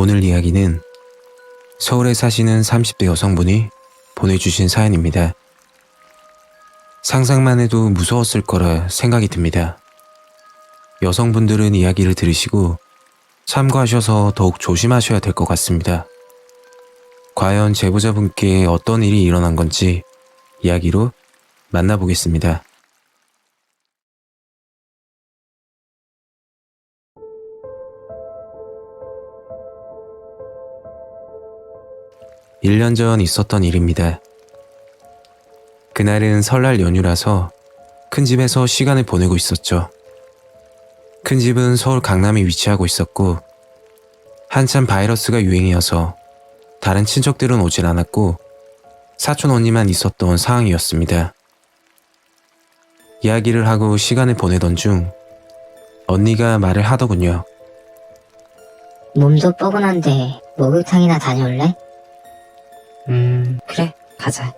오늘 이야기는 서울에 사시는 30대 여성분이 보내주신 사연입니다. 상상만 해도 무서웠을 거라 생각이 듭니다. 여성분들은 이야기를 들으시고 참고하셔서 더욱 조심하셔야 될 것 같습니다. 과연 제보자분께 어떤 일이 일어난 건지 이야기로 만나보겠습니다. (1년) 전 있었던 일입니다. 그날은 설날 연휴라서 큰 집에서 시간을 보내고 있었죠. 큰 집은 서울 강남에 위치하고 있었고 한참 바이러스가 유행이어서 다른 친척들은 오질 않았고 사촌 언니만 있었던 상황이었습니다. 이야기를 하고 시간을 보내던 중 언니가 말을 하더군요. 몸도 뻐근한데 목욕탕이나 다녀올래? 그래, 가자.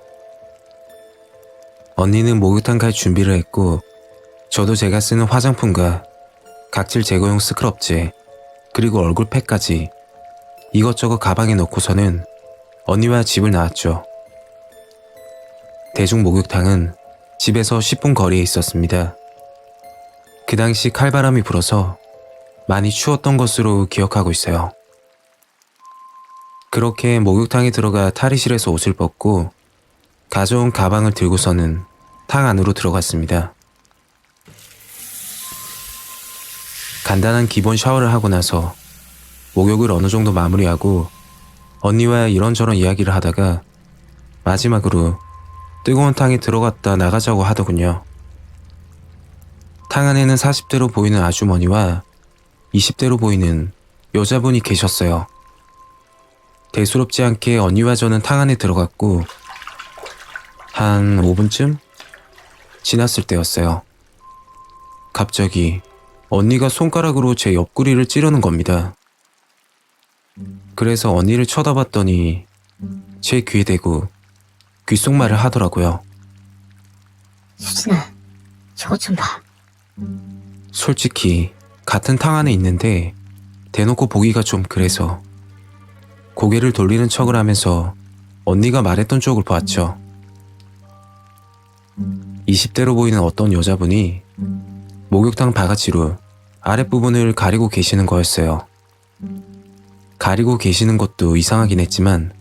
언니는 목욕탕 갈 준비를 했고 저도 제가 쓰는 화장품과 각질 제거용 스크럽제 그리고 얼굴팩까지 이것저것 가방에 넣고서는 언니와 집을 나왔죠. 대중 목욕탕은 집에서 10분 거리에 있었습니다. 그 당시 칼바람이 불어서 많이 추웠던 것으로 기억하고 있어요. 그렇게 목욕탕에 들어가 탈의실에서 옷을 벗고 가져온 가방을 들고서는 탕 안으로 들어갔습니다. 간단한 기본 샤워를 하고 나서 목욕을 어느 정도 마무리하고 언니와 이런저런 이야기를 하다가 마지막으로 뜨거운 탕에 들어갔다 나가자고 하더군요. 탕 안에는 40대로 보이는 아주머니와 20대로 보이는 여자분이 계셨어요. 대수롭지 않게 언니와 저는 탕 안에 들어갔고 한 5분쯤 지났을 때였어요. 갑자기 언니가 손가락으로 제 옆구리를 찌르는 겁니다. 그래서 언니를 쳐다봤더니 제 귀에 대고 귓속말을 하더라고요. 수진아, 저것 좀 봐. 솔직히 같은 탕 안에 있는데 대놓고 보기가 좀 그래서 고개를 돌리는 척을 하면서 언니가 말했던 쪽을 봤죠. 20대로 보이는 어떤 여자분이 목욕탕 바가지로 아랫부분을 가리고 계시는 거였어요. 가리고 계시는 것도 이상하긴 했지만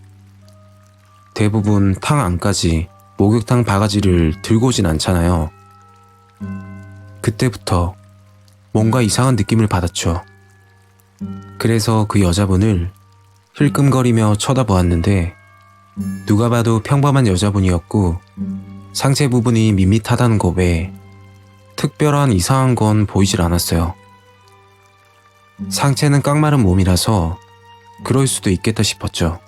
대부분 탕 안까지 목욕탕 바가지를 들고 오진 않잖아요. 그때부터 뭔가 이상한 느낌을 받았죠. 그래서 그 여자분을 힐끔거리며 쳐다보았는데 누가 봐도 평범한 여자분이었고 상체 부분이 밋밋하다는 거 외에 특별한 이상한 건 보이질 않았어요. 상체는 깡마른 몸이라서 그럴 수도 있겠다 싶었죠.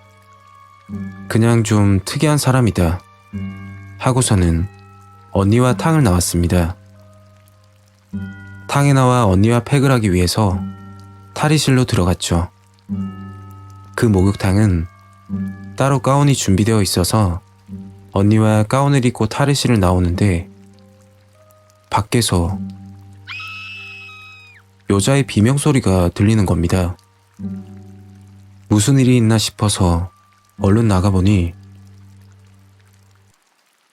그냥 좀 특이한 사람이다 하고서는 언니와 탕을 나왔습니다. 탕에 나와 언니와 팩을 하기 위해서 탈의실로 들어갔죠. 그 목욕탕은 따로 가운이 준비되어 있어서 언니와 가운을 입고 탈의실을 나오는데 밖에서 여자의 비명소리가 들리는 겁니다. 무슨 일이 있나 싶어서 얼른 나가보니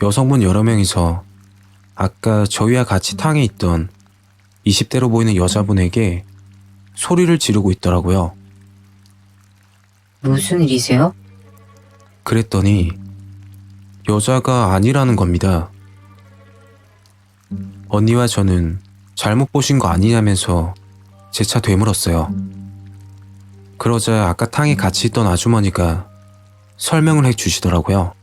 여성분 여러 명이서 아까 저희와 같이 탕에 있던 20대로 보이는 여자분에게 소리를 지르고 있더라고요. 무슨 일이세요? 그랬더니 여자가 아니라는 겁니다. 언니와 저는 잘못 보신 거 아니냐면서 재차 되물었어요. 그러자 아까 탕에 같이 있던 아주머니가 설명을 해주시더라고요.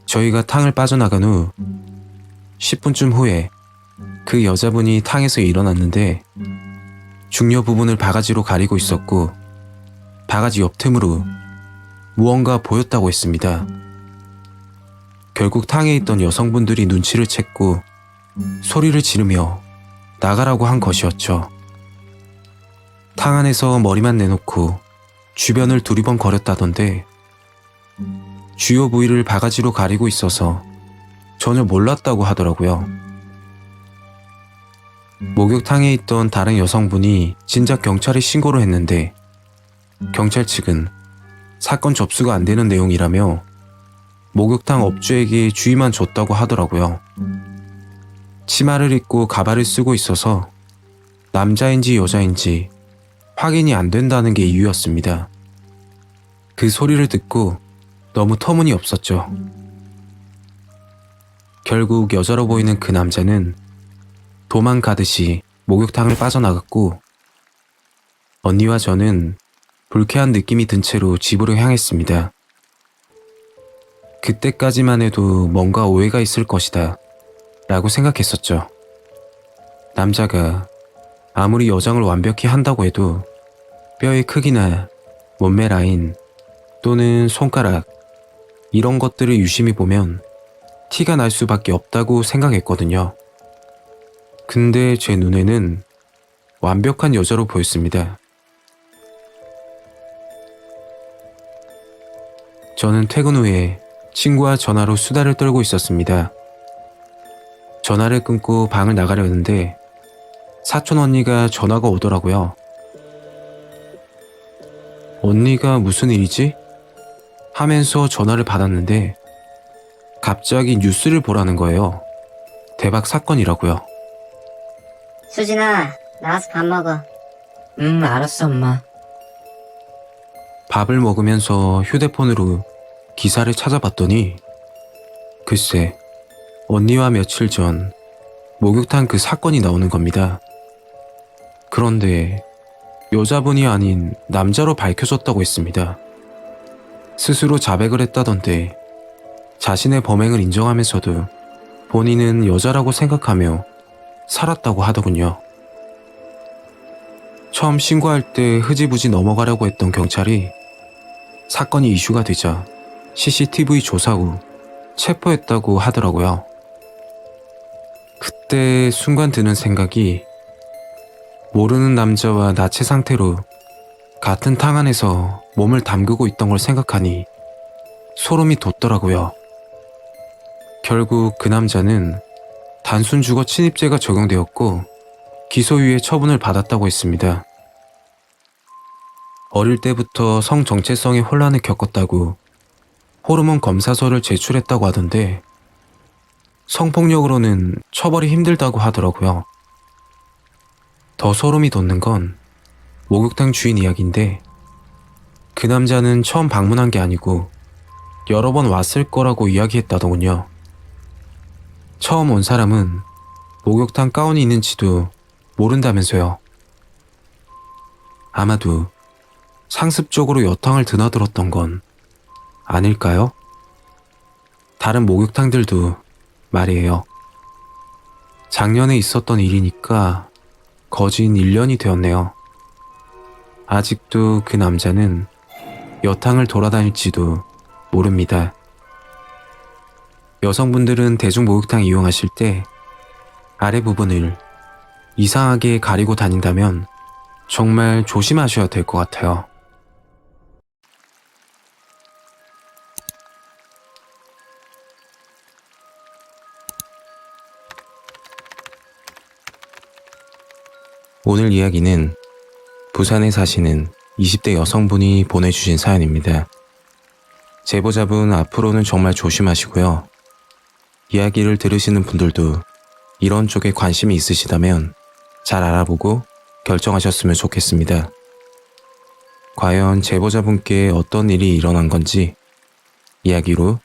저희가 탕을 빠져나간 후 10분쯤 후에 그 여자분이 탕에서 일어났는데 중요 부분을 바가지로 가리고 있었고 바가지 옆 틈으로 무언가 보였다고 했습니다. 결국 탕에 있던 여성분들이 눈치를 챘고 소리를 지르며 나가라고 한 것이었죠. 탕 안에서 머리만 내놓고 주변을 두리번거렸다던데 주요 부위를 바가지로 가리고 있어서 전혀 몰랐다고 하더라고요. 목욕탕에 있던 다른 여성분이 진작 경찰에 신고를 했는데 경찰 측은 사건 접수가 안 되는 내용이라며 목욕탕 업주에게 주의만 줬다고 하더라고요. 치마를 입고 가발을 쓰고 있어서 남자인지 여자인지 확인이 안 된다는 게 이유였습니다. 그 소리를 듣고 너무 터무니없었죠. 결국 여자로 보이는 그 남자는 도망가듯이 목욕탕을 빠져나갔고 언니와 저는 불쾌한 느낌이 든 채로 집으로 향했습니다. 그때까지만 해도 뭔가 오해가 있을 것이다 라고 생각했었죠. 남자가 아무리 여장을 완벽히 한다고 해도 뼈의 크기나 몸매 라인 또는 손가락 이런 것들을 유심히 보면 티가 날 수밖에 없다고 생각했거든요. 근데 제 눈에는 완벽한 여자로 보였습니다. 저는 퇴근 후에 친구와 전화로 수다를 떨고 있었습니다. 전화를 끊고 방을 나가려는데 사촌 언니가 전화가 오더라고요. 언니가 무슨 일이지? 하면서 전화를 받았는데 갑자기 뉴스를 보라는 거예요. 대박 사건이라고요. 수진아, 나와서 밥 먹어. 알았어, 엄마. 밥을 먹으면서 휴대폰으로 기사를 찾아봤더니 글쎄 언니와 며칠 전 목욕탕 그 사건이 나오는 겁니다. 그런데 여자분이 아닌 남자로 밝혀졌다고 했습니다. 스스로 자백을 했다던데 자신의 범행을 인정하면서도 본인은 여자라고 생각하며 살았다고 하더군요. 처음 신고할 때 흐지부지 넘어가려고 했던 경찰이 사건이 이슈가 되자 CCTV 조사 후 체포했다고 하더라고요. 그때 순간 드는 생각이 모르는 남자와 나체 상태로 같은 탕 안에서 몸을 담그고 있던 걸 생각하니 소름이 돋더라고요. 결국 그 남자는 단순 주거 침입죄가 적용되었고 기소유예 처분을 받았다고 했습니다. 어릴 때부터 성 정체성의 혼란을 겪었다고 호르몬 검사서를 제출했다고 하던데 성폭력으로는 처벌이 힘들다고 하더라고요. 더 소름이 돋는 건 목욕탕 주인 이야기인데 그 남자는 처음 방문한 게 아니고 여러 번 왔을 거라고 이야기했다더군요. 처음 온 사람은 목욕탕 가운이 있는지도 모른다면서요. 아마도 상습적으로 여탕을 드나들었던 건 아닐까요? 다른 목욕탕들도 말이에요. 작년에 있었던 일이니까 거진 1년이 되었네요. 아직도 그 남자는 여탕을 돌아다닐지도 모릅니다. 여성분들은 대중목욕탕 이용하실 때 아래 부분을 이상하게 가리고 다닌다면 정말 조심하셔야 될 것 같아요. 오늘 이야기는 부산에 사시는 20대 여성분이 보내주신 사연입니다. 제보자분 앞으로는 정말 조심하시고요. 이야기를 들으시는 분들도 이런 쪽에 관심이 있으시다면 잘 알아보고 결정하셨으면 좋겠습니다. 과연 제보자분께 어떤 일이 일어난 건지 이야기로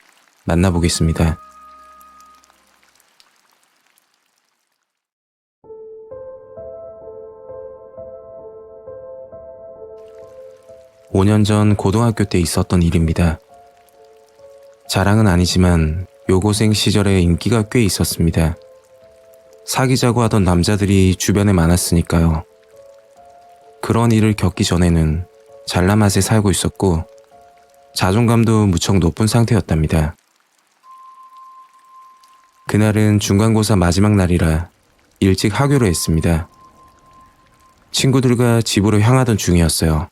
만나보겠습니다. (5년) 전 고등학교 때 있었던 일입니다. 자랑은 아니지만 여고생 시절에 인기가 꽤 있었습니다. 사귀자고 하던 남자들이 주변에 많았으니까요. 그런 일을 겪기 전에는 잘난 맛에 살고 있었고 자존감도 무척 높은 상태였답니다. 그날은 중간고사 마지막 날이라 일찍 하교를 했습니다. 친구들과 집으로 향하던 중이었어요.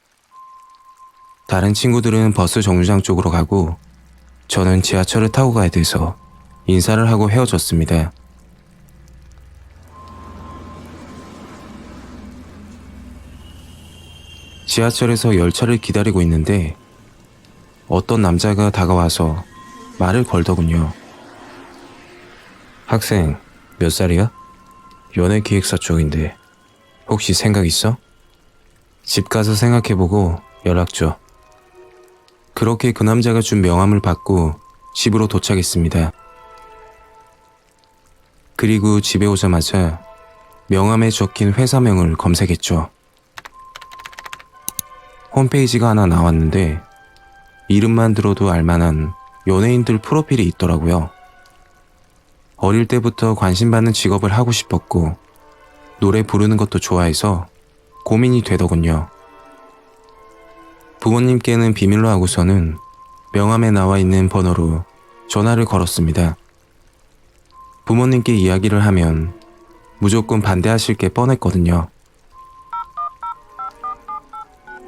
다른 친구들은 버스 정류장 쪽으로 가고 저는 지하철을 타고 가야 돼서 인사를 하고 헤어졌습니다. 지하철에서 열차를 기다리고 있는데 어떤 남자가 다가와서 말을 걸더군요. 학생, 몇 살이야? 연예기획사 쪽인데 혹시 생각 있어? 집 가서 생각해보고 연락 줘. 그렇게 그 남자가 준 명함을 받고 집으로 도착했습니다. 그리고 집에 오자마자 명함에 적힌 회사명을 검색했죠. 홈페이지가 하나 나왔는데 이름만 들어도 알만한 연예인들 프로필이 있더라고요. 어릴 때부터 관심받는 직업을 하고 싶었고 노래 부르는 것도 좋아해서 고민이 되더군요. 부모님께는 비밀로 하고서는 명함에 나와 있는 번호로 전화를 걸었습니다. 부모님께 이야기를 하면 무조건 반대하실 게 뻔했거든요.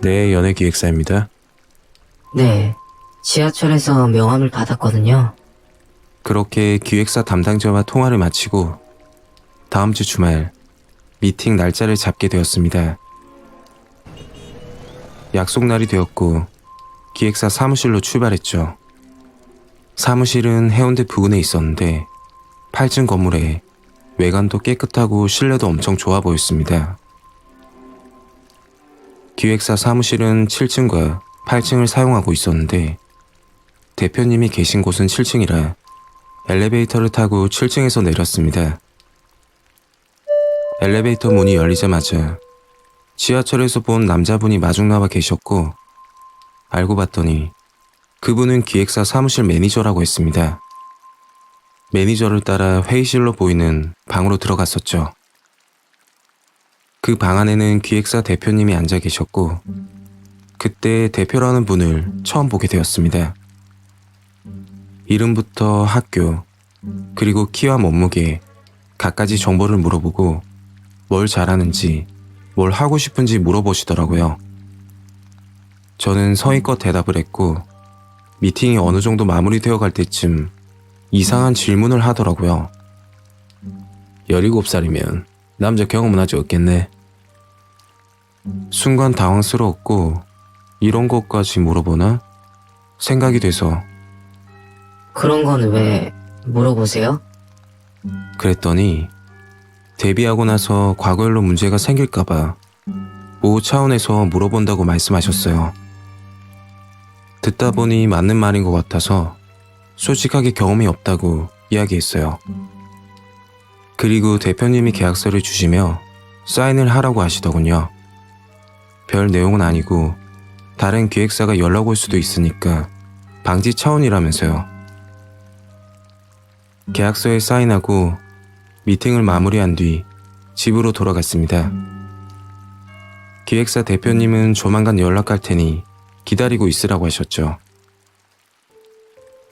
네, 연예기획사입니다. 네, 지하철에서 명함을 받았거든요. 그렇게 기획사 담당자와 통화를 마치고 다음 주 주말 미팅 날짜를 잡게 되었습니다. 약속 날이 되었고 기획사 사무실로 출발했죠. 사무실은 해운대 부근에 있었는데 8층 건물에 외관도 깨끗하고 실내도 엄청 좋아 보였습니다. 기획사 사무실은 7층과 8층을 사용하고 있었는데 대표님이 계신 곳은 7층이라 엘리베이터를 타고 7층에서 내렸습니다. 엘리베이터 문이 열리자마자 지하철에서 본 남자분이 마중 나와 계셨고 알고 봤더니 그분은 기획사 사무실 매니저라고 했습니다. 매니저를 따라 회의실로 보이는 방으로 들어갔었죠. 그 방 안에는 기획사 대표님이 앉아 계셨고 그때 대표라는 분을 처음 보게 되었습니다. 이름부터 학교, 그리고 키와 몸무게, 갖가지 정보를 물어보고 뭘 잘하는지, 뭘 하고 싶은지 물어보시더라고요. 저는 성의껏 대답을 했고 미팅이 어느 정도 마무리되어 갈 때쯤 이상한 질문을 하더라고요. 17살이면 남자 경험은 아직 없겠네. 순간 당황스러웠고 이런 것까지 물어보나? 생각이 돼서 그런 건 왜 물어보세요? 그랬더니 데뷔하고 나서 과거일로 문제가 생길까봐 보호 차원에서 물어본다고 말씀하셨어요. 듣다 보니 맞는 말인 것 같아서 솔직하게 경험이 없다고 이야기했어요. 그리고 대표님이 계약서를 주시며 사인을 하라고 하시더군요. 별 내용은 아니고 다른 기획사가 연락 올 수도 있으니까 방지 차원이라면서요. 계약서에 사인하고 미팅을 마무리한 뒤 집으로 돌아갔습니다. 기획사 대표님은 조만간 연락할 테니 기다리고 있으라고 하셨죠.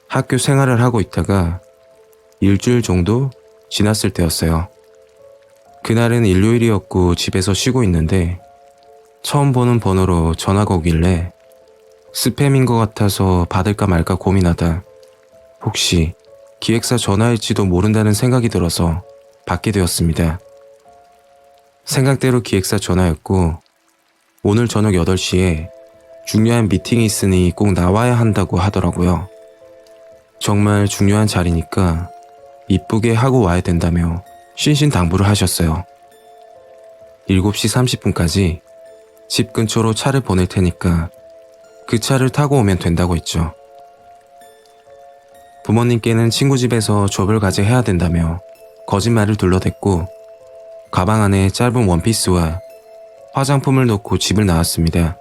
학교 생활을 하고 있다가 일주일 정도 지났을 때였어요. 그날은 일요일이었고 집에서 쉬고 있는데 처음 보는 번호로 전화가 오길래 스팸인 것 같아서 받을까 말까 고민하다 혹시 기획사 전화일지도 모른다는 생각이 들어서 받게 되었습니다. 생각대로 기획사 전화였고 오늘 저녁 8시에 중요한 미팅이 있으니 꼭 나와야 한다고 하더라고요. 정말 중요한 자리니까 이쁘게 하고 와야 된다며 신신당부를 하셨어요. 7시 30분까지 집 근처로 차를 보낼 테니까 그 차를 타고 오면 된다고 했죠. 부모님께는 친구 집에서 조별과제 해야 된다며 거짓말을 둘러댔고 가방 안에 짧은 원피스와 화장품을 넣고 집을 나왔습니다.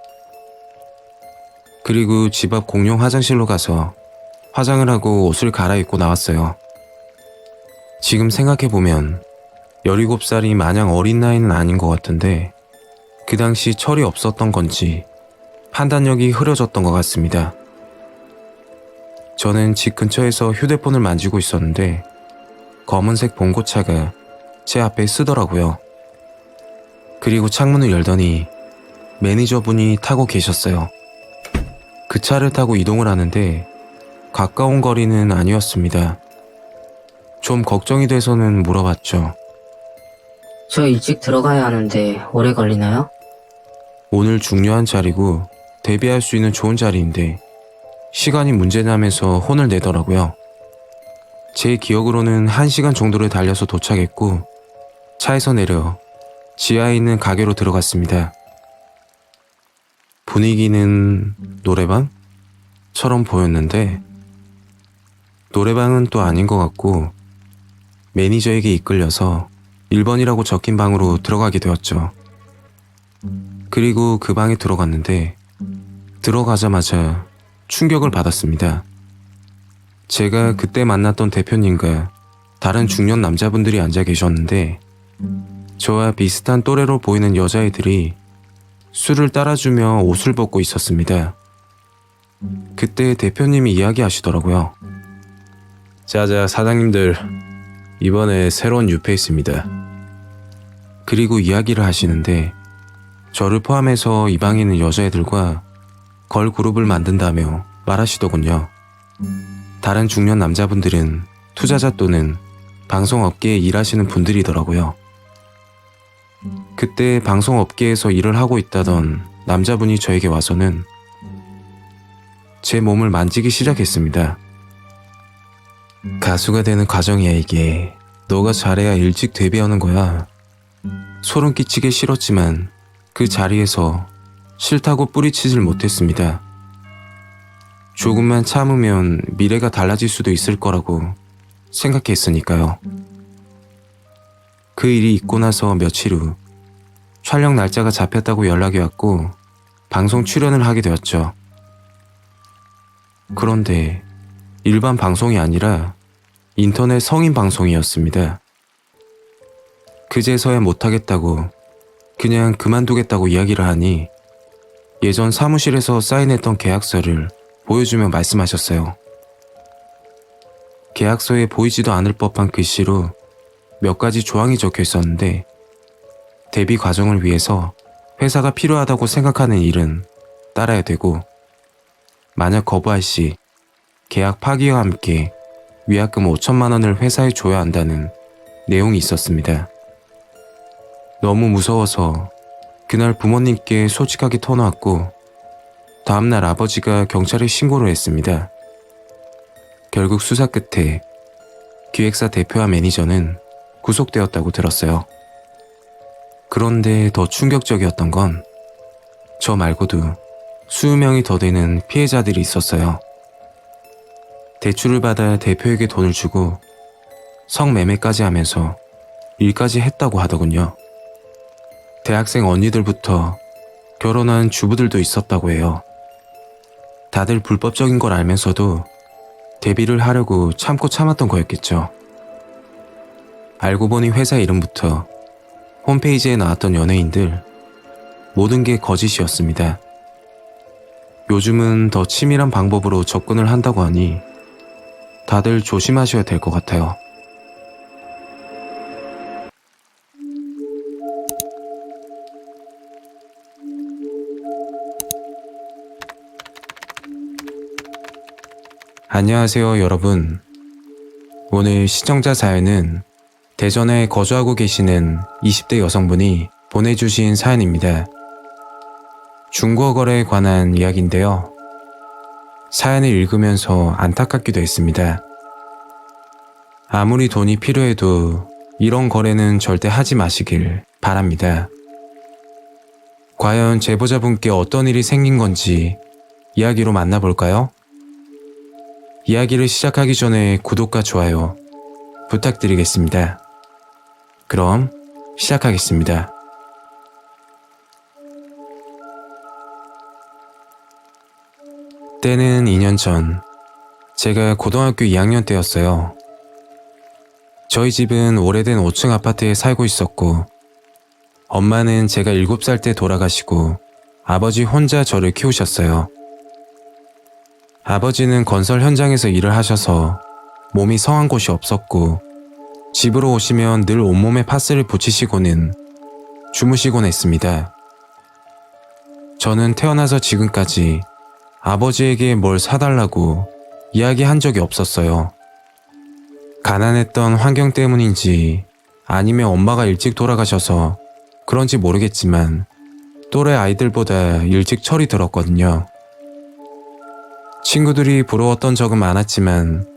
그리고 집 앞 공용 화장실로 가서 화장을 하고 옷을 갈아입고 나왔어요. 지금 생각해보면 17살이 마냥 어린 나이는 아닌 것 같은데 그 당시 철이 없었던 건지 판단력이 흐려졌던 것 같습니다. 저는 집 근처에서 휴대폰을 만지고 있었는데 검은색 봉고차가 제 앞에 쓰더라고요. 그리고 창문을 열더니 매니저분이 타고 계셨어요. 그 차를 타고 이동을 하는데 가까운 거리는 아니었습니다. 좀 걱정이 돼서는 물어봤죠. 저 일찍 들어가야 하는데 오래 걸리나요? 오늘 중요한 자리고 데뷔할 수 있는 좋은 자리인데 시간이 문제냐면서 혼을 내더라고요. 제 기억으로는 1시간 정도를 달려서 도착했고 차에서 내려 지하에 있는 가게로 들어갔습니다. 분위기는 노래방처럼 보였는데 노래방은 또 아닌 것 같고 매니저에게 이끌려서 1번이라고 적힌 방으로 들어가게 되었죠. 그리고 그 방에 들어갔는데 들어가자마자 충격을 받았습니다. 제가 그때 만났던 대표님과 다른 중년 남자분들이 앉아 계셨는데 저와 비슷한 또래로 보이는 여자애들이 술을 따라주며 옷을 벗고 있었습니다. 그때 대표님이 이야기하시더라고요. 자자 사장님들, 이번에 새로운 뉴페이스입니다. 그리고 이야기를 하시는데 저를 포함해서 이 방에 있는 여자애들과 걸그룹을 만든다며 말하시더군요. 다른 중년 남자분들은 투자자 또는 방송업계에 일하시는 분들이더라고요. 그때 방송업계에서 일을 하고 있다던 남자분이 저에게 와서는 제 몸을 만지기 시작했습니다. 가수가 되는 과정이야 이게. 너가 잘해야 일찍 데뷔하는 거야. 소름 끼치게 싫었지만 그 자리에서 싫다고 뿌리치질 못했습니다. 조금만 참으면 미래가 달라질 수도 있을 거라고 생각했으니까요. 그 일이 있고 나서 며칠 후 촬영 날짜가 잡혔다고 연락이 왔고 방송 출연을 하게 되었죠. 그런데 일반 방송이 아니라 인터넷 성인 방송이었습니다. 그제서야 못하겠다고 그냥 그만두겠다고 이야기를 하니 예전 사무실에서 사인했던 계약서를 보여주며 말씀하셨어요. 계약서에 보이지도 않을 법한 글씨로 몇 가지 조항이 적혀 있었는데 데뷔 과정을 위해서 회사가 필요하다고 생각하는 일은 따라야 되고 만약 거부할 시 계약 파기와 함께 위약금 5천만 원을 회사에 줘야 한다는 내용이 있었습니다. 너무 무서워서 그날 부모님께 솔직하게 터놓았고 다음날 아버지가 경찰에 신고를 했습니다. 결국 수사 끝에 기획사 대표와 매니저는 구속되었다고 들었어요. 그런데 더 충격적이었던 건 저 말고도 20명이 더 되는 피해자들이 있었어요. 대출을 받아 대표에게 돈을 주고 성매매까지 하면서 일까지 했다고 하더군요. 대학생 언니들부터 결혼한 주부들도 있었다고 해요. 다들 불법적인 걸 알면서도 데뷔를 하려고 참고 참았던 거였겠죠. 알고 보니 회사 이름부터 홈페이지에 나왔던 연예인들 모든 게 거짓이었습니다. 요즘은 더 치밀한 방법으로 접근을 한다고 하니 다들 조심하셔야 될 것 같아요. 안녕하세요 여러분. 오늘 시청자 사연은 대전에 거주하고 계시는 20대 여성분이 보내주신 사연입니다. 중고 거래에 관한 이야기인데요. 사연을 읽으면서 안타깝기도 했습니다. 아무리 돈이 필요해도 이런 거래는 절대 하지 마시길 바랍니다. 과연 제보자분께 어떤 일이 생긴 건지 이야기로 만나볼까요? 이야기를 시작하기 전에 구독과 좋아요 부탁드리겠습니다. 그럼 시작하겠습니다. 때는 2년 전, 제가 고등학교 2학년 때였어요. 저희 집은 오래된 5층 아파트에 살고 있었고 엄마는 제가 7살 때 돌아가시고 아버지 혼자 저를 키우셨어요. 아버지는 건설 현장에서 일을 하셔서 몸이 성한 곳이 없었고 집으로 오시면 늘 온몸에 파스를 붙이시고는 주무시곤 했습니다. 저는 태어나서 지금까지 아버지에게 뭘 사달라고 이야기한 적이 없었어요. 가난했던 환경 때문인지 아니면 엄마가 일찍 돌아가셔서 그런지 모르겠지만 또래 아이들보다 일찍 철이 들었거든요. 친구들이 부러웠던 적은 많았지만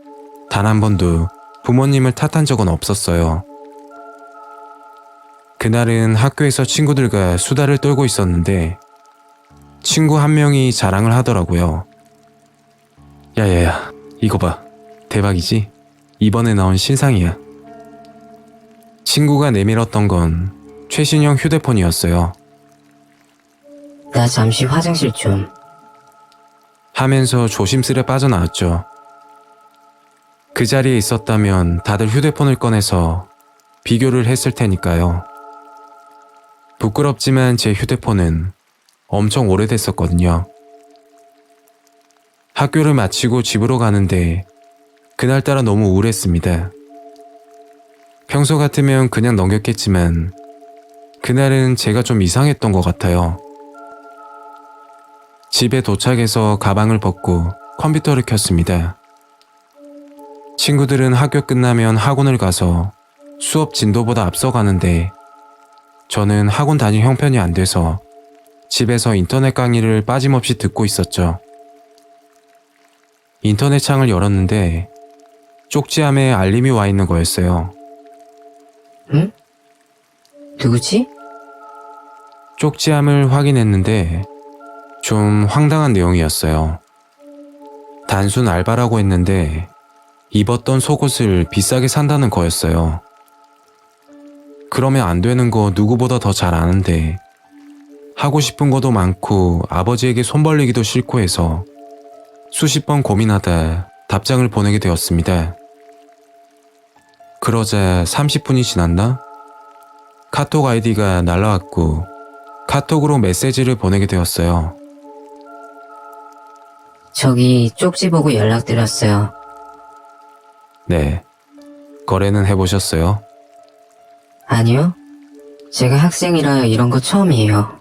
단 한 번도 부모님을 탓한 적은 없었어요. 그날은 학교에서 친구들과 수다를 떨고 있었는데 친구 한 명이 자랑을 하더라고요. 야야야, 이거 봐. 대박이지? 이번에 나온 신상이야. 친구가 내밀었던 건 최신형 휴대폰이었어요. 나 잠시 화장실 좀. 하면서 조심스레 빠져나왔죠. 그 자리에 있었다면 다들 휴대폰을 꺼내서 비교를 했을 테니까요. 부끄럽지만 제 휴대폰은 엄청 오래됐었거든요. 학교를 마치고 집으로 가는데 그날따라 너무 우울했습니다. 평소 같으면 그냥 넘겼겠지만 그날은 제가 좀 이상했던 것 같아요. 집에 도착해서 가방을 벗고 컴퓨터를 켰습니다. 친구들은 학교 끝나면 학원을 가서 수업 진도보다 앞서가는데 저는 학원 다닐 형편이 안 돼서 집에서 인터넷 강의를 빠짐없이 듣고 있었죠. 인터넷 창을 열었는데 쪽지함에 알림이 와 있는 거였어요. 응? 누구지? 쪽지함을 확인했는데 좀 황당한 내용이었어요. 단순 알바라고 했는데 입었던 속옷을 비싸게 산다는 거였어요. 그러면 안 되는 거 누구보다 더 잘 아는데 하고 싶은 것도 많고 아버지에게 손 벌리기도 싫고 해서 수십 번 고민하다 답장을 보내게 되었습니다. 그러자 30분이 지났나? 카톡 아이디가 날라왔고 카톡으로 메시지를 보내게 되었어요. 저기 쪽지 보고 연락드렸어요. 네. 거래는 해보셨어요? 아니요. 제가 학생이라 이런 거 처음이에요.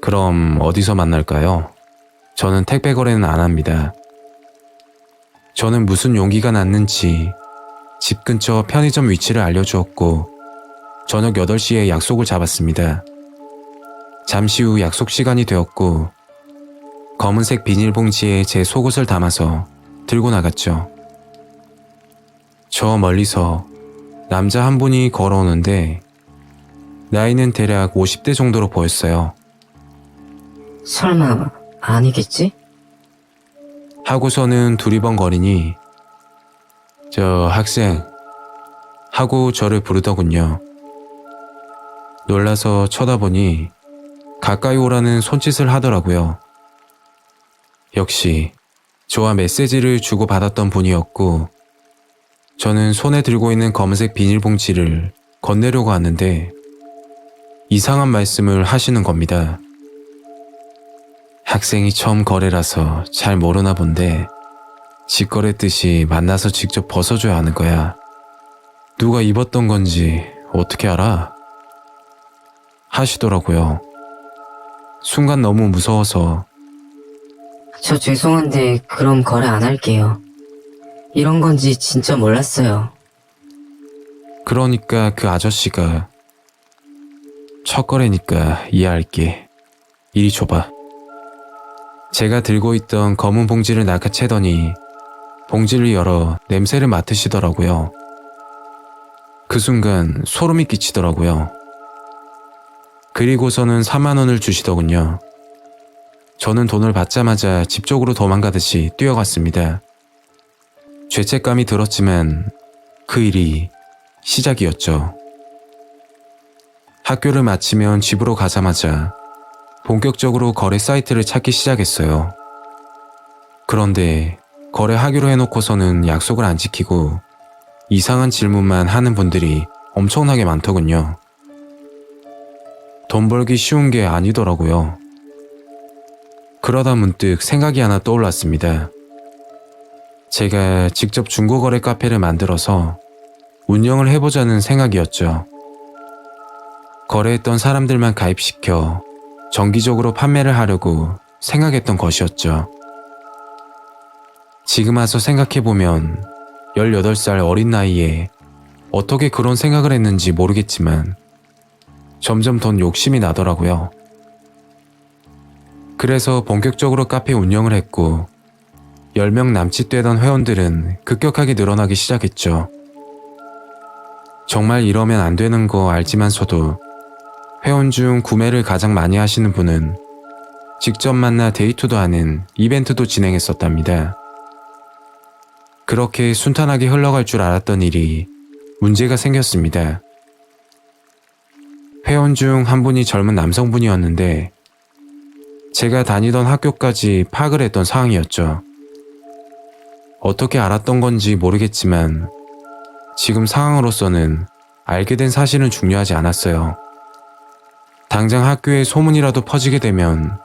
그럼 어디서 만날까요? 저는 택배 거래는 안 합니다. 저는 무슨 용기가 났는지 집 근처 편의점 위치를 알려주었고 저녁 8시에 약속을 잡았습니다. 잠시 후 약속 시간이 되었고 검은색 비닐봉지에 제 속옷을 담아서 들고 나갔죠. 저 멀리서 남자 한 분이 걸어오는데 나이는 대략 50대 정도로 보였어요. 설마 아니겠지? 하고서는 두리번거리니 저 학생 하고 저를 부르더군요. 놀라서 쳐다보니 가까이 오라는 손짓을 하더라고요. 역시 저와 메시지를 주고받았던 분이었고 저는 손에 들고 있는 검은색 비닐봉지를 건네려고 하는데 이상한 말씀을 하시는 겁니다. 학생이 처음 거래라서 잘 모르나 본데 직거래 뜻이 만나서 직접 벗어줘야 하는 거야. 누가 입었던 건지 어떻게 알아? 하시더라고요. 순간 너무 무서워서 저 죄송한데 그럼 거래 안 할게요. 이런 건지 진짜 몰랐어요. 그러니까 그 아저씨가 첫 거래니까 이해할게. 이리 줘봐. 제가 들고 있던 검은 봉지를 낚아채더니 봉지를 열어 냄새를 맡으시더라고요. 그 순간 소름이 끼치더라고요. 그리고서는 4만 원을 주시더군요. 저는 돈을 받자마자 집 쪽으로 도망가듯이 뛰어갔습니다. 죄책감이 들었지만 그 일이 시작이었죠. 학교를 마치면 집으로 가자마자 본격적으로 거래 사이트를 찾기 시작했어요. 그런데 거래하기로 해놓고서는 약속을 안 지키고 이상한 질문만 하는 분들이 엄청나게 많더군요. 돈 벌기 쉬운 게 아니더라고요. 그러다 문득 생각이 하나 떠올랐습니다. 제가 직접 중고거래 카페를 만들어서 운영을 해보자는 생각이었죠. 거래했던 사람들만 가입시켜 정기적으로 판매를 하려고 생각했던 것이었죠. 지금 와서 생각해보면 18살 어린 나이에 어떻게 그런 생각을 했는지 모르겠지만 점점 더 욕심이 나더라고요. 그래서 본격적으로 카페 운영을 했고 10명 남짓되던 회원들은 급격하게 늘어나기 시작했죠. 정말 이러면 안 되는 거 알지만서도 회원 중 구매를 가장 많이 하시는 분은 직접 만나 데이트도 하는 이벤트도 진행했었답니다. 그렇게 순탄하게 흘러갈 줄 알았던 일이 문제가 생겼습니다. 회원 중 한 분이 젊은 남성분이었는데 제가 다니던 학교까지 파악을 했던 상황이었죠. 어떻게 알았던 건지 모르겠지만 지금 상황으로서는 알게 된 사실은 중요하지 않았어요. 당장 학교에 소문이라도 퍼지게 되면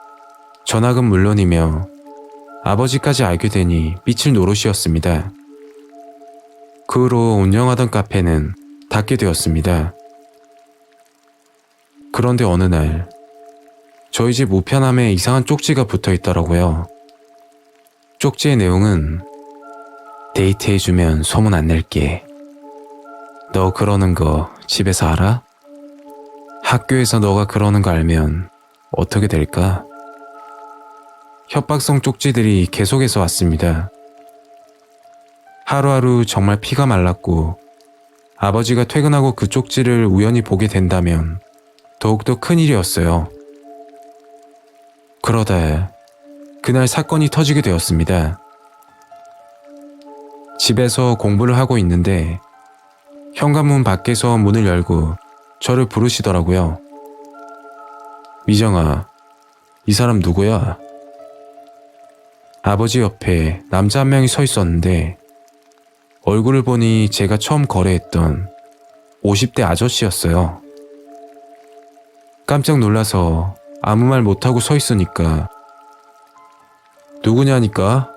전학은 물론이며 아버지까지 알게 되니 삐칠 노릇이었습니다. 그 후로 운영하던 카페는 닫게 되었습니다. 그런데 어느 날 저희 집 우편함에 이상한 쪽지가 붙어 있더라고요. 쪽지의 내용은 데이트해주면 소문 안 낼게. 너 그러는 거 집에서 알아? 학교에서 너가 그러는 거 알면 어떻게 될까? 협박성 쪽지들이 계속해서 왔습니다. 하루하루 정말 피가 말랐고 아버지가 퇴근하고 그 쪽지를 우연히 보게 된다면 더욱더 큰일이었어요. 그러다 그날 사건이 터지게 되었습니다. 집에서 공부를 하고 있는데 현관문 밖에서 문을 열고 저를 부르시더라고요. 미정아, 이 사람 누구야? 아버지 옆에 남자 한 명이 서 있었는데 얼굴을 보니 제가 처음 거래했던 50대 아저씨였어요. 깜짝 놀라서 아무 말 못하고 서 있으니까 누구냐니까?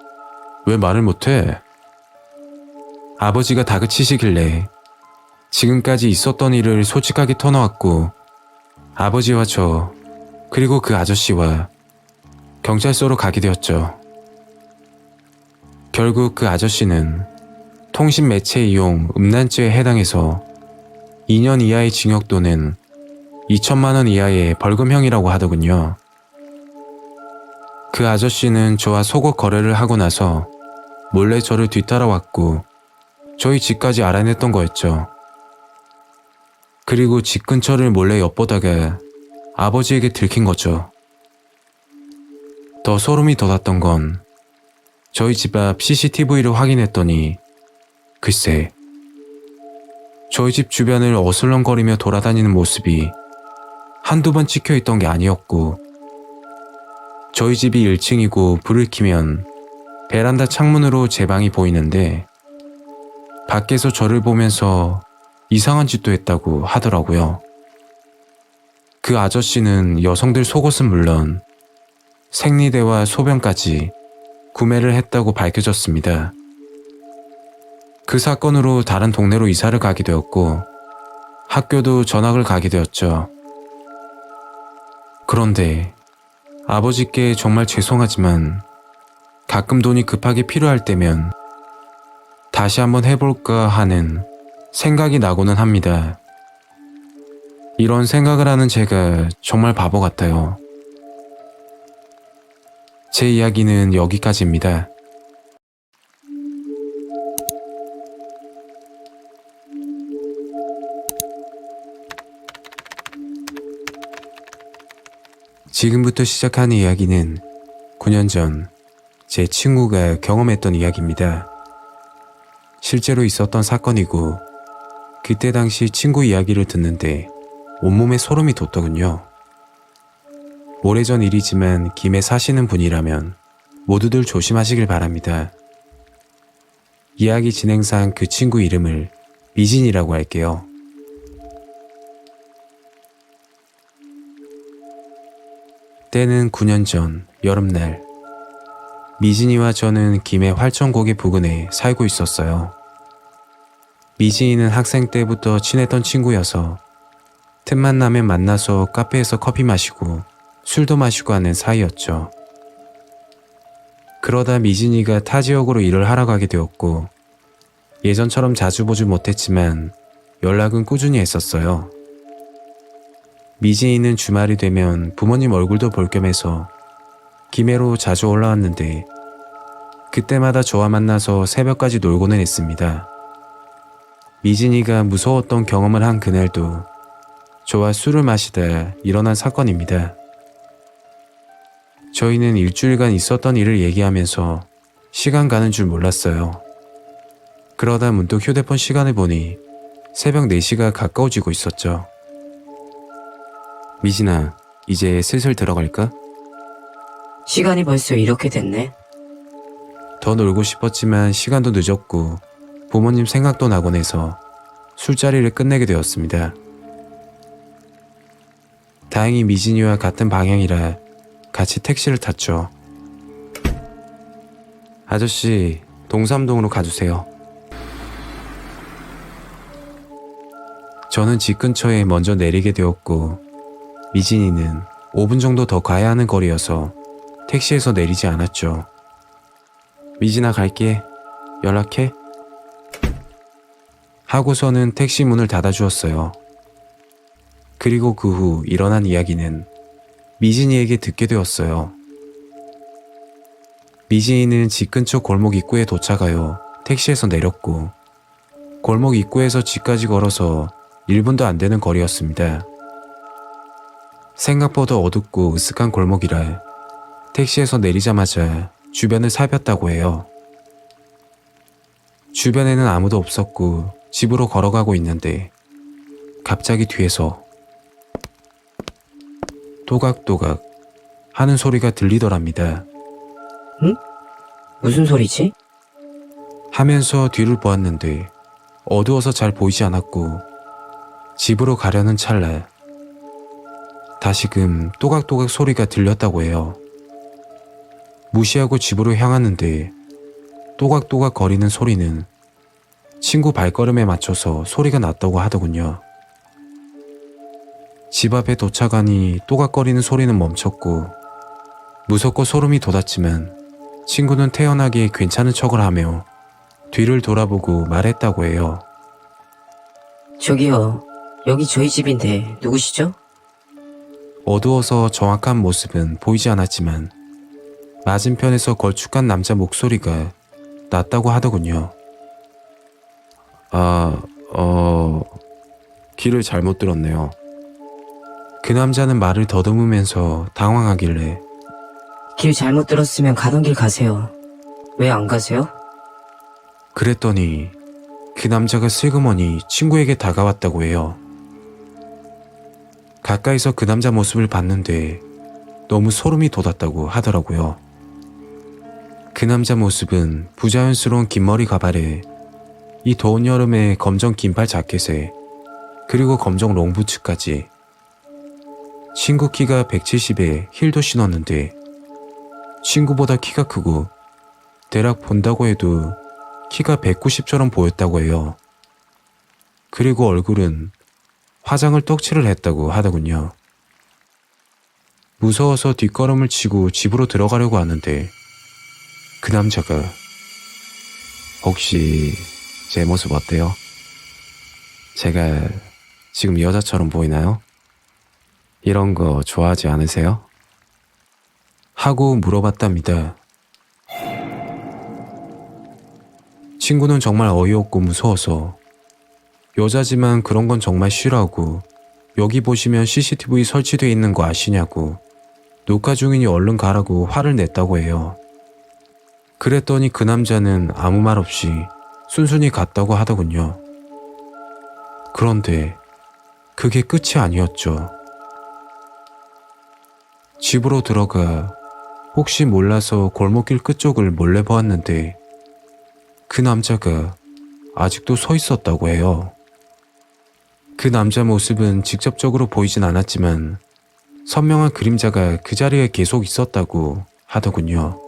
왜 말을 못해? 아버지가 다그치시길래 지금까지 있었던 일을 솔직하게 터놓았고 아버지와 저 그리고 그 아저씨와 경찰서로 가게 되었죠. 결국 그 아저씨는 통신 매체 이용 음란죄에 해당해서 2년 이하의 징역 또는 2천만 원 이하의 벌금형이라고 하더군요. 그 아저씨는 저와 속옷 거래를 하고 나서 몰래 저를 뒤따라왔고 저희 집까지 알아냈던 거였죠. 그리고 집 근처를 몰래 엿보다가 아버지에게 들킨 거죠. 더 소름이 돋았던 건 저희 집 앞 CCTV를 확인했더니 글쎄, 저희 집 주변을 어슬렁거리며 돌아다니는 모습이 한두 번 찍혀있던 게 아니었고 저희 집이 1층이고 불을 켜면 베란다 창문으로 제 방이 보이는데 밖에서 저를 보면서 이상한 짓도 했다고 하더라고요. 그 아저씨는 여성들 속옷은 물론 생리대와 소변까지 구매를 했다고 밝혀졌습니다. 그 사건으로 다른 동네로 이사를 가게 되었고 학교도 전학을 가게 되었죠. 그런데 아버지께 정말 죄송하지만 가끔 돈이 급하게 필요할 때면 다시 한번 해볼까 하는 생각이 나고는 합니다. 이런 생각을 하는 제가 정말 바보 같아요. 제 이야기는 여기까지입니다. 지금부터 시작하는 이야기는 9년 전 제 친구가 경험했던 이야기입니다. 실제로 있었던 사건이고 그때 당시 친구 이야기를 듣는데 온몸에 소름이 돋더군요. 오래전 일이지만 김해 사시는 분이라면 모두들 조심하시길 바랍니다. 이야기 진행상 그 친구 이름을 미진이라고 할게요. 때는 9년 전 여름날 미진이와 저는 김해 활천고개 부근에 살고 있었어요. 미진이는 학생 때부터 친했던 친구여서 틈만 나면 만나서 카페에서 커피 마시고 술도 마시고 하는 사이였죠. 그러다 미진이가 타 지역으로 일을 하러 가게 되었고 예전처럼 자주 보지 못했지만 연락은 꾸준히 했었어요. 미진이는 주말이 되면 부모님 얼굴도 볼 겸해서 김해로 자주 올라왔는데 그때마다 저와 만나서 새벽까지 놀고는 했습니다. 미진이가 무서웠던 경험을 한 그날도 저와 술을 마시다 일어난 사건입니다. 저희는 일주일간 있었던 일을 얘기하면서 시간 가는 줄 몰랐어요. 그러다 문득 휴대폰 시간을 보니 새벽 4시가 가까워지고 있었죠. 미진아, 이제 슬슬 들어갈까? 시간이 벌써 이렇게 됐네. 더 놀고 싶었지만 시간도 늦었고 부모님 생각도 나곤 해서 술자리를 끝내게 되었습니다. 다행히 미진이와 같은 방향이라 같이 택시를 탔죠. 아저씨, 동삼동으로 가주세요. 저는 집 근처에 먼저 내리게 되었고 미진이는 5분 정도 더 가야 하는 거리여서 택시에서 내리지 않았죠. 미진아, 갈게. 연락해. 하고서는 택시 문을 닫아주었어요. 그리고 그 후 일어난 이야기는 미진이에게 듣게 되었어요. 미진이는 집 근처 골목 입구에 도착하여 택시에서 내렸고 골목 입구에서 집까지 걸어서 1분도 안 되는 거리였습니다. 생각보다 어둡고 으슥한 골목이라 택시에서 내리자마자 주변을 살폈다고 해요. 주변에는 아무도 없었고 집으로 걸어가고 있는데 갑자기 뒤에서 또각또각 하는 소리가 들리더랍니다. 무슨 소리지? 하면서 뒤를 보았는데 어두워서 잘 보이지 않았고 집으로 가려는 찰나 다시금 또각또각 소리가 들렸다고 해요. 무시하고 집으로 향하는데 또각또각 거리는 소리는 친구 발걸음에 맞춰서 소리가 났다고 하더군요. 집 앞에 도착하니 또각거리는 소리는 멈췄고 무섭고 소름이 돋았지만 친구는 태연하게 괜찮은 척을 하며 뒤를 돌아보고 말했다고 해요. 저기요, 여기 저희 집인데 누구시죠? 어두워서 정확한 모습은 보이지 않았지만 맞은편에서 걸쭉한 남자 목소리가 났다고 하더군요. 길을 잘못 들었네요. 그 남자는 말을 더듬으면서 당황하길래 길 잘못 들었으면 가던 길 가세요. 왜 안 가세요? 그랬더니 그 남자가 슬그머니 친구에게 다가왔다고 해요. 가까이서 그 남자 모습을 봤는데 너무 소름이 돋았다고 하더라고요. 그 남자 모습은 부자연스러운 긴 머리 가발에 이 더운 여름에 검정 긴팔 자켓에 그리고 검정 롱부츠까지 친구 키가 170에 힐도 신었는데 친구보다 키가 크고 대략 본다고 해도 키가 190처럼 보였다고 해요. 그리고 얼굴은 화장을 떡칠을 했다고 하더군요. 무서워서 뒷걸음을 치고 집으로 들어가려고 하는데 그 남자가 혹시 제 모습 어때요? 제가 지금 여자처럼 보이나요? 이런 거 좋아하지 않으세요? 하고 물어봤답니다. 친구는 정말 어이없고 무서워서 여자지만 그런 건 정말 싫어하고 여기 보시면 CCTV 설치되어 있는 거 아시냐고 녹화 중이니 얼른 가라고 화를 냈다고 해요. 그랬더니 그 남자는 아무 말 없이 순순히 갔다고 하더군요. 그런데 그게 끝이 아니었죠. 집으로 들어가 혹시 몰라서 골목길 끝쪽을 몰래 보았는데 그 남자가 아직도 서 있었다고 해요. 그 남자 모습은 직접적으로 보이진 않았지만 선명한 그림자가 그 자리에 계속 있었다고 하더군요.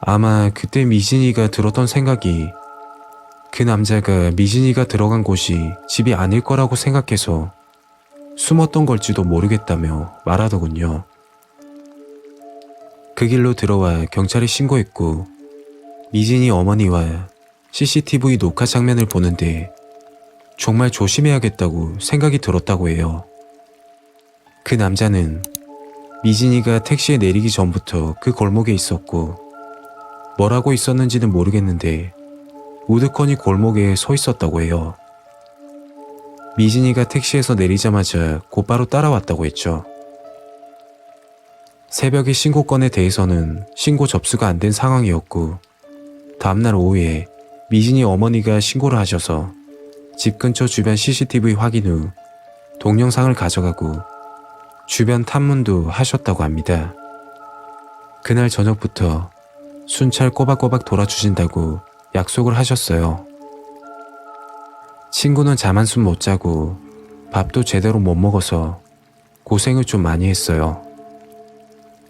아마 그때 미진이가 들었던 생각이 그 남자가 미진이가 들어간 곳이 집이 아닐 거라고 생각해서 숨었던 걸지도 모르겠다며 말하더군요. 그 길로 들어와 경찰에 신고했고 미진이 어머니와 CCTV 녹화 장면을 보는데 정말 조심해야겠다고 생각이 들었다고 해요. 그 남자는 미진이가 택시에 내리기 전부터 그 골목에 있었고 뭘 하고 있었는지는 모르겠는데 우두커니 골목에 서 있었다고 해요. 미진이가 택시에서 내리자마자 곧바로 따라왔다고 했죠. 새벽의 신고건에 대해서는 신고 접수가 안 된 상황이었고 다음날 오후에 미진이 어머니가 신고를 하셔서 집 근처 주변 CCTV 확인 후 동영상을 가져가고 주변 탐문도 하셨다고 합니다. 그날 저녁부터 순찰 꼬박꼬박 돌아주신다고 약속을 하셨어요. 친구는 잠 한숨 못 자고 밥도 제대로 못 먹어서 고생을 좀 많이 했어요.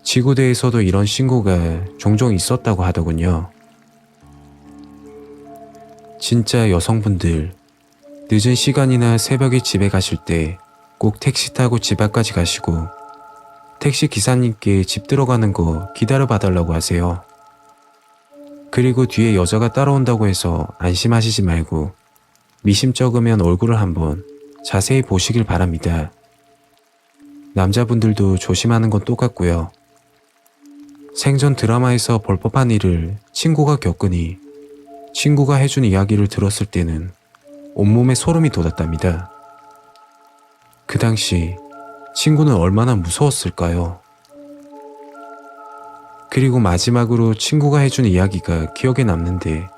지구대에서도 이런 신고가 종종 있었다고 하더군요. 진짜 여성분들, 늦은 시간이나 새벽에 집에 가실 때 꼭 택시 타고 집 앞까지 가시고 택시 기사님께 집 들어가는 거 기다려 봐달라고 하세요. 그리고 뒤에 여자가 따라온다고 해서 안심하시지 말고 미심쩍으면 얼굴을 한번 자세히 보시길 바랍니다. 남자분들도 조심하는 건 똑같고요. 생전 드라마에서 벌 법한 일을 친구가 겪으니 친구가 해준 이야기를 들었을 때는 온몸에 소름이 돋았답니다. 그 당시 친구는 얼마나 무서웠을까요? 그리고 마지막으로 친구가 해준 이야기가 기억에 남는데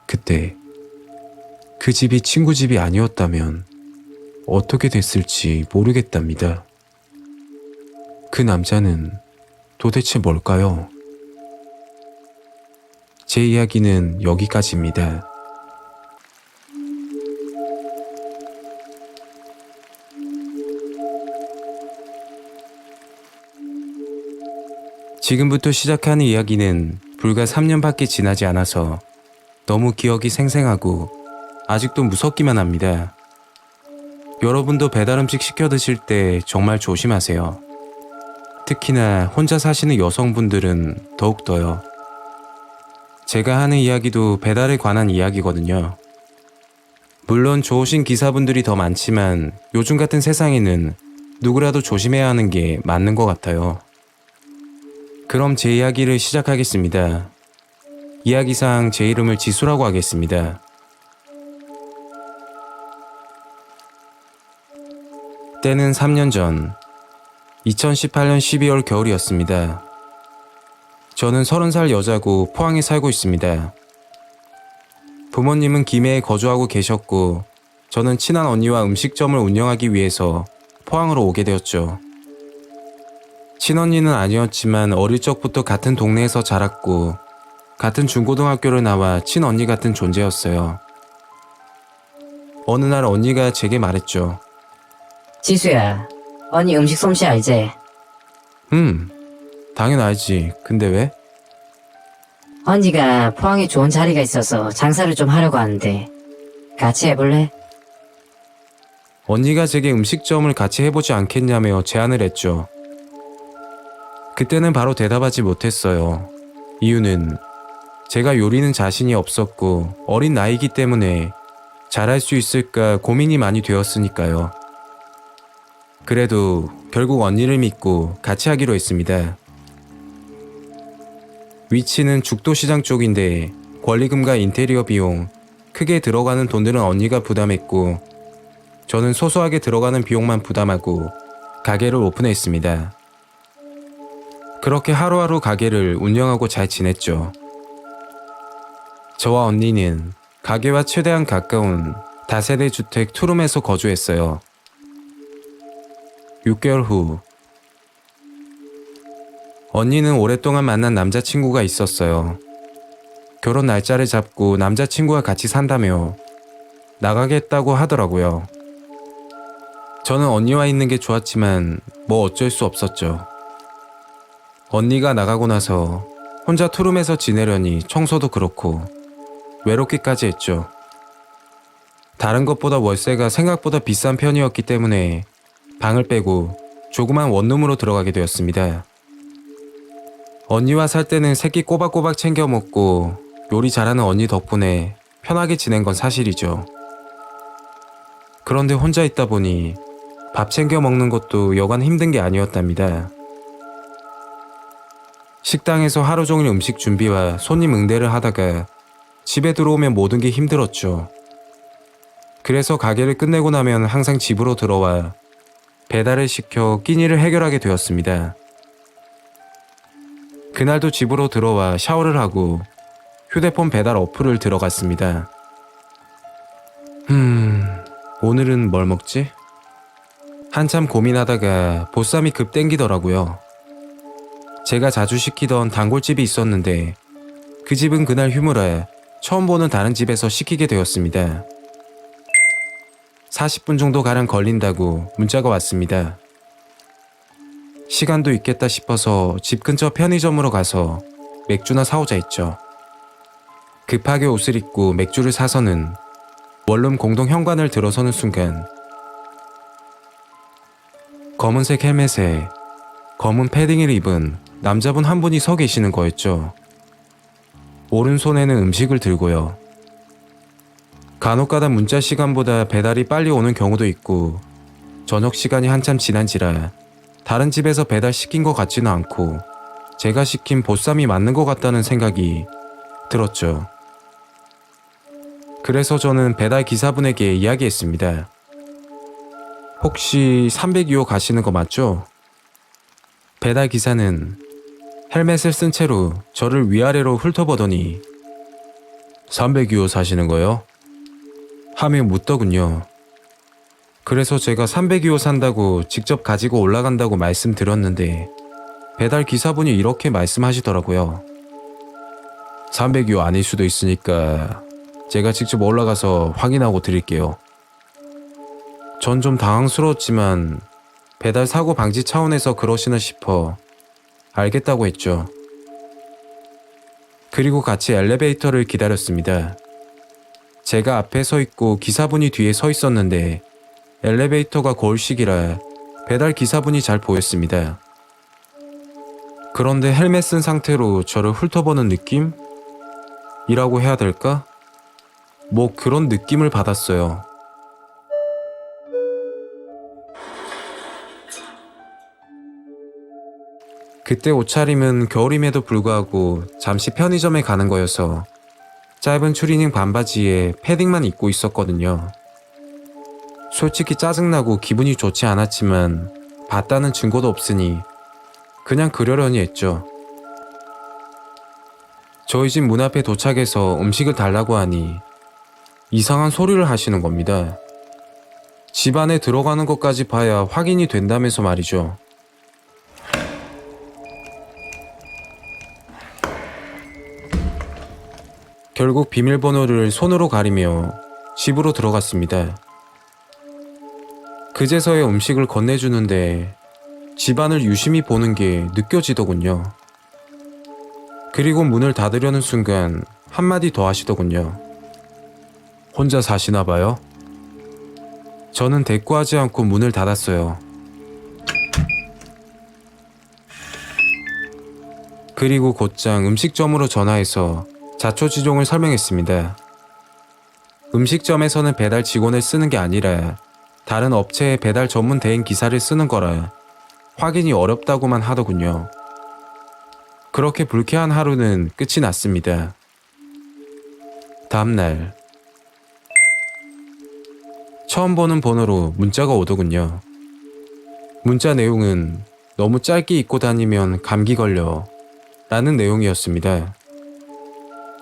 그때 그 집이 친구 집이 아니었다면 어떻게 됐을지 모르겠답니다. 그 남자는 도대체 뭘까요? 제 이야기는 여기까지입니다. 지금부터 시작하는 이야기는 불과 3년밖에 지나지 않아서 너무 기억이 생생하고 아직도 무섭기만 합니다. 여러분도 배달음식 시켜 드실 때 정말 조심하세요. 특히나 혼자 사시는 여성분들은 더욱더요. 제가 하는 이야기도 배달에 관한 이야기거든요. 물론 좋으신 기사분들이 더 많지만 요즘 같은 세상에는 누구라도 조심해야 하는 게 맞는 것 같아요. 그럼 제 이야기를 시작하겠습니다. 이야기상 제 이름을 지수라고 하겠습니다. 때는 3년 전 2018년 12월 겨울이었습니다. 저는 30살 여자고 포항에 살고 있습니다. 부모님은 김해에 거주하고 계셨고 저는 친한 언니와 음식점을 운영하기 위해서 포항으로 오게 되었죠. 친언니는 아니었지만 어릴 적부터 같은 동네에서 자랐고 같은 중고등학교를 나와 친언니 같은 존재였어요. 어느 날 언니가 제게 말했죠. 지수야, 언니 음식 솜씨 알지? 당연 알지. 근데 왜? 언니가 포항에 좋은 자리가 있어서 장사를 좀 하려고 하는데 같이 해볼래? 언니가 제게 음식점을 같이 해보지 않겠냐며 제안을 했죠. 그때는 바로 대답하지 못했어요. 이유는 제가 요리는 자신이 없었고 어린 나이이기 때문에 잘할 수 있을까 고민이 많이 되었으니까요. 그래도 결국 언니를 믿고 같이 하기로 했습니다. 위치는 죽도시장 쪽인데 권리금과 인테리어 비용, 크게 들어가는 돈들은 언니가 부담했고 저는 소소하게 들어가는 비용만 부담하고 가게를 오픈했습니다. 그렇게 하루하루 가게를 운영하고 잘 지냈죠. 저와 언니는 가게와 최대한 가까운 다세대 주택 투룸에서 거주했어요. 6개월 후 언니는 오랫동안 만난 남자친구가 있었어요. 결혼 날짜를 잡고 남자친구와 같이 산다며 나가겠다고 하더라고요. 저는 언니와 있는 게 좋았지만 뭐 어쩔 수 없었죠. 언니가 나가고 나서 혼자 투룸에서 지내려니 청소도 그렇고 외롭기까지 했죠. 다른 것보다 월세가 생각보다 비싼 편이었기 때문에 방을 빼고 조그만 원룸으로 들어가게 되었습니다. 언니와 살 때는 새끼 꼬박꼬박 챙겨 먹고 요리 잘하는 언니 덕분에 편하게 지낸 건 사실이죠. 그런데 혼자 있다 보니 밥 챙겨 먹는 것도 여간 힘든 게 아니었답니다. 식당에서 하루 종일 음식 준비와 손님 응대를 하다가 집에 들어오면 모든 게 힘들었죠. 그래서 가게를 끝내고 나면 항상 집으로 들어와 배달을 시켜 끼니를 해결하게 되었습니다. 그날도 집으로 들어와 샤워를 하고 휴대폰 배달 어플을 들어갔습니다. 오늘은 뭘 먹지? 한참 고민하다가 보쌈이 급 땡기더라고요. 제가 자주 시키던 단골집이 있었는데 그 집은 그날 휴무라 처음 보는 다른 집에서 시키게 되었습니다. 40분 정도 가량 걸린다고 문자가 왔습니다. 시간도 있겠다 싶어서 집 근처 편의점으로 가서 맥주나 사오자 했죠. 급하게 옷을 입고 맥주를 사서는 원룸 공동 현관을 들어서는 순간 검은색 헬멧에 검은 패딩을 입은 남자분 한 분이 서 계시는 거였죠. 오른손에는 음식을 들고요. 간혹가다 문자 시간보다 배달이 빨리 오는 경우도 있고 저녁 시간이 한참 지난지라 다른 집에서 배달시킨 것 같지는 않고 제가 시킨 보쌈이 맞는 것 같다는 생각이 들었죠. 그래서 저는 배달 기사분에게 이야기했습니다. 혹시 302호 가시는 거 맞죠? 배달 기사는 헬멧을 쓴 채로 저를 위아래로 훑어보더니 302호 사시는 거요? 하며 묻더군요. 그래서 제가 302호 산다고 직접 가지고 올라간다고 말씀드렸는데 배달 기사분이 이렇게 말씀하시더라고요. 302호 아닐 수도 있으니까 제가 직접 올라가서 확인하고 드릴게요. 전 좀 당황스러웠지만 배달 사고 방지 차원에서 그러시나 싶어 알겠다고 했죠. 그리고 같이 엘리베이터를 기다렸습니다. 제가 앞에 서 있고 기사분이 뒤에 서 있었는데 엘리베이터가 거울식이라 배달 기사분이 잘 보였습니다. 그런데 헬멧 쓴 상태로 저를 훑어보는 느낌? 이라고 해야 될까? 뭐 그런 느낌을 받았어요. 그때 옷차림은 겨울임에도 불구하고 잠시 편의점에 가는 거여서 짧은 추리닝 반바지에 패딩만 입고 있었거든요. 솔직히 짜증나고 기분이 좋지 않았지만 봤다는 증거도 없으니 그냥 그러려니 했죠. 저희 집 문 앞에 도착해서 음식을 달라고 하니 이상한 소리를 하시는 겁니다. 집 안에 들어가는 것까지 봐야 확인이 된다면서 말이죠. 결국 비밀번호를 손으로 가리며 집으로 들어갔습니다. 그제서야 음식을 건네주는데 집안을 유심히 보는 게 느껴지더군요. 그리고 문을 닫으려는 순간 한마디 더 하시더군요. 혼자 사시나 봐요? 저는 대꾸하지 않고 문을 닫았어요. 그리고 곧장 음식점으로 전화해서 자초지종을 설명했습니다. 음식점에서는 배달 직원을 쓰는 게 아니라 다른 업체의 배달 전문 대행 기사를 쓰는 거라 확인이 어렵다고만 하더군요. 그렇게 불쾌한 하루는 끝이 났습니다. 다음날 처음 보는 번호로 문자가 오더군요. 문자 내용은 너무 짧게 입고 다니면 감기 걸려 라는 내용이었습니다.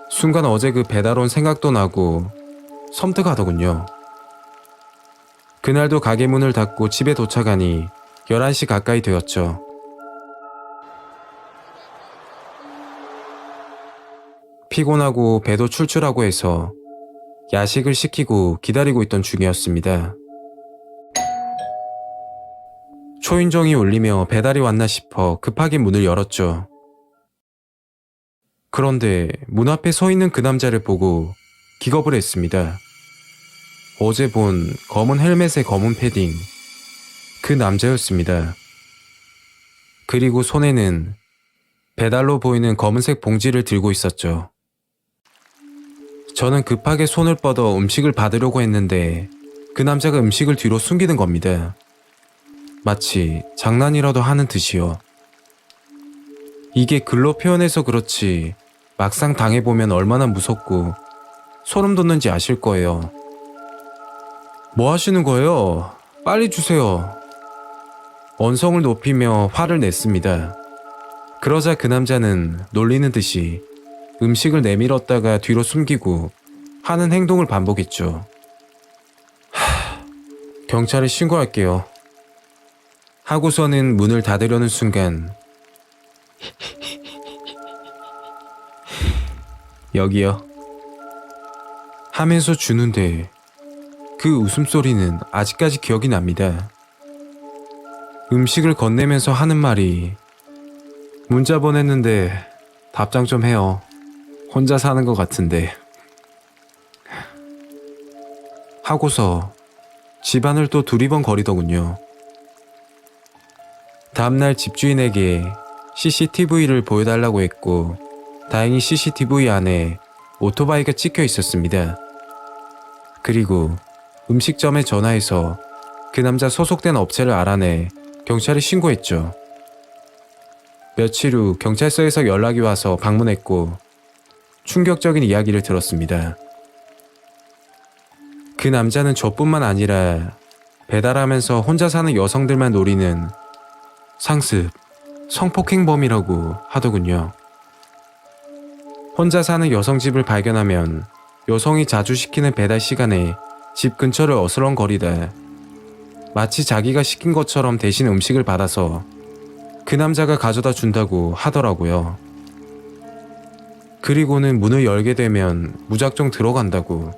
순간 어제 그 배달 온 생각도 나고 섬뜩하더군요. 그날도 가게 문을 닫고 집에 도착하니 11시 가까이 되었죠. 피곤하고 배도 출출하고 해서 야식을 시키고 기다리고 있던 중이었습니다. 초인종이 울리며 배달이 왔나 싶어 급하게 문을 열었죠. 그런데 문 앞에 서 있는 그 남자를 보고 기겁을 했습니다. 어제 본 검은 헬멧에 검은 패딩, 그 남자였습니다. 그리고 손에는 배달로 보이는 검은색 봉지를 들고 있었죠. 저는 급하게 손을 뻗어 음식을 받으려고 했는데 그 남자가 음식을 뒤로 숨기는 겁니다. 마치 장난이라도 하는 듯이요. 이게 글로 표현해서 그렇지 막상 당해보면 얼마나 무섭고 소름 돋는지 아실 거예요. 뭐 하시는 거예요? 빨리 주세요. 언성을 높이며 화를 냈습니다. 그러자 그 남자는 놀리는 듯이 음식을 내밀었다가 뒤로 숨기고 하는 행동을 반복했죠. 경찰에 신고할게요. 하고서는 문을 닫으려는 순간 여기요 하면서 주는데 그 웃음소리는 아직까지 기억이 납니다. 음식을 건네면서 하는 말이 문자 보냈는데 답장 좀 해요. 혼자 사는 것 같은데. 하고서 집안을 또 두리번거리더군요. 다음날 집주인에게 CCTV를 보여달라고 했고 다행히 CCTV 안에 오토바이가 찍혀 있었습니다. 그리고 음식점에 전화해서 그 남자 소속된 업체를 알아내 경찰에 신고했죠. 며칠 후 경찰서에서 연락이 와서 방문했고 충격적인 이야기를 들었습니다. 그 남자는 저뿐만 아니라 배달하면서 혼자 사는 여성들만 노리는 상습, 성폭행범이라고 하더군요. 혼자 사는 여성 집을 발견하면 여성이 자주 시키는 배달 시간에 집 근처를 어슬렁거리다 마치 자기가 시킨 것처럼 대신 음식을 받아서 그 남자가 가져다 준다고 하더라고요. 그리고는 문을 열게 되면 무작정 들어간다고.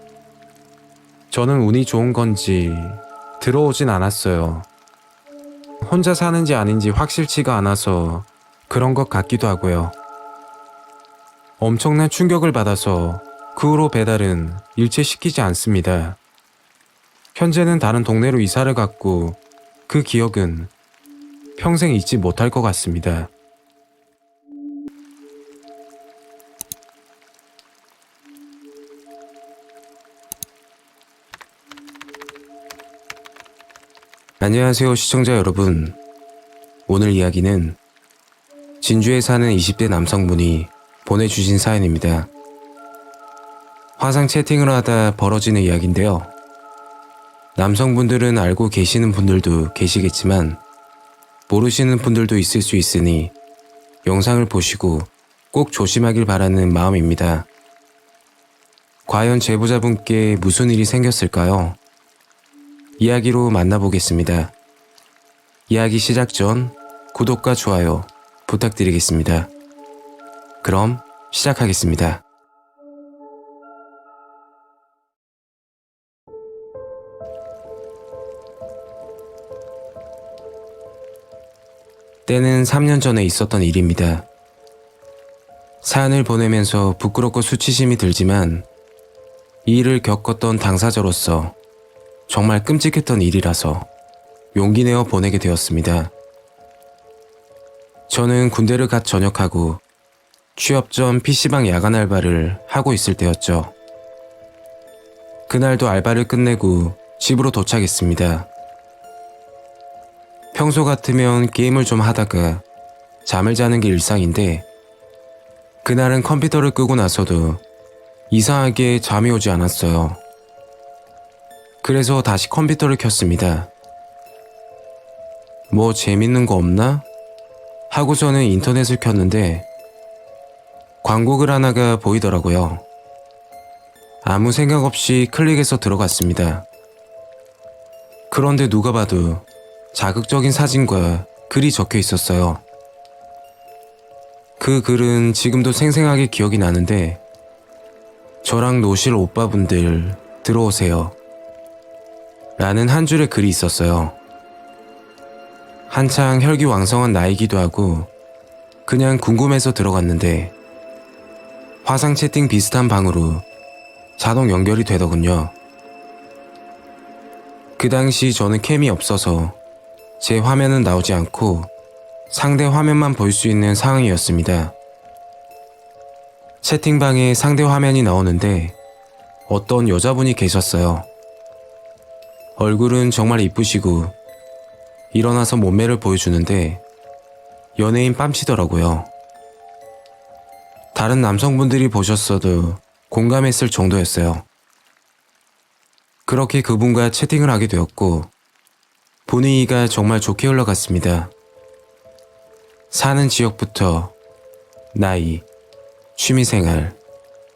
저는 운이 좋은 건지 들어오진 않았어요. 혼자 사는지 아닌지 확실치가 않아서 그런 것 같기도 하고요. 엄청난 충격을 받아서 그 후로 배달은 일체 시키지 않습니다. 현재는 다른 동네로 이사를 갔고 그 기억은 평생 잊지 못할 것 같습니다. 안녕하세요 시청자 여러분. 오늘 이야기는 진주에 사는 20대 남성분이 보내주신 사연입니다. 화상 채팅을 하다 벌어지는 이야기인데요. 남성분들은 알고 계시는 분들도 계시겠지만 모르시는 분들도 있을 수 있으니 영상을 보시고 꼭 조심하길 바라는 마음입니다. 과연 제보자분께 무슨 일이 생겼을까요? 이야기로 만나보겠습니다. 이야기 시작 전 구독과 좋아요 부탁드리겠습니다. 그럼 시작하겠습니다. 때는 3년 전에 있었던 일입니다. 사연을 보내면서 부끄럽고 수치심이 들지만 이 일을 겪었던 당사자로서 정말 끔찍했던 일이라서 용기 내어 보내게 되었습니다. 저는 군대를 갓 전역하고 취업 전 PC방 야간 알바를 하고 있을 때였죠. 그날도 알바를 끝내고 집으로 도착했습니다. 평소 같으면 게임을 좀 하다가 잠을 자는 게 일상인데 그날은 컴퓨터를 끄고 나서도 이상하게 잠이 오지 않았어요. 그래서 다시 컴퓨터를 켰습니다. 뭐 재밌는 거 없나? 하고서는 인터넷을 켰는데 광고글 하나가 보이더라고요. 아무 생각 없이 클릭해서 들어갔습니다. 그런데 누가 봐도 자극적인 사진과 글이 적혀 있었어요. 그 글은 지금도 생생하게 기억이 나는데 저랑 노실 오빠분들 들어오세요 라는 한 줄의 글이 있었어요. 한창 혈기왕성한 나이기도 하고 그냥 궁금해서 들어갔는데 화상 채팅 비슷한 방으로 자동 연결이 되더군요. 그 당시 저는 캠이 없어서 제 화면은 나오지 않고 상대 화면만 볼 수 있는 상황이었습니다. 채팅방에 상대 화면이 나오는데 어떤 여자분이 계셨어요. 얼굴은 정말 이쁘시고 일어나서 몸매를 보여주는데 연예인 뺨치더라고요. 다른 남성분들이 보셨어도 공감했을 정도였어요. 그렇게 그분과 채팅을 하게 되었고 분위기가 정말 좋게 흘러갔습니다. 사는 지역부터 나이, 취미생활,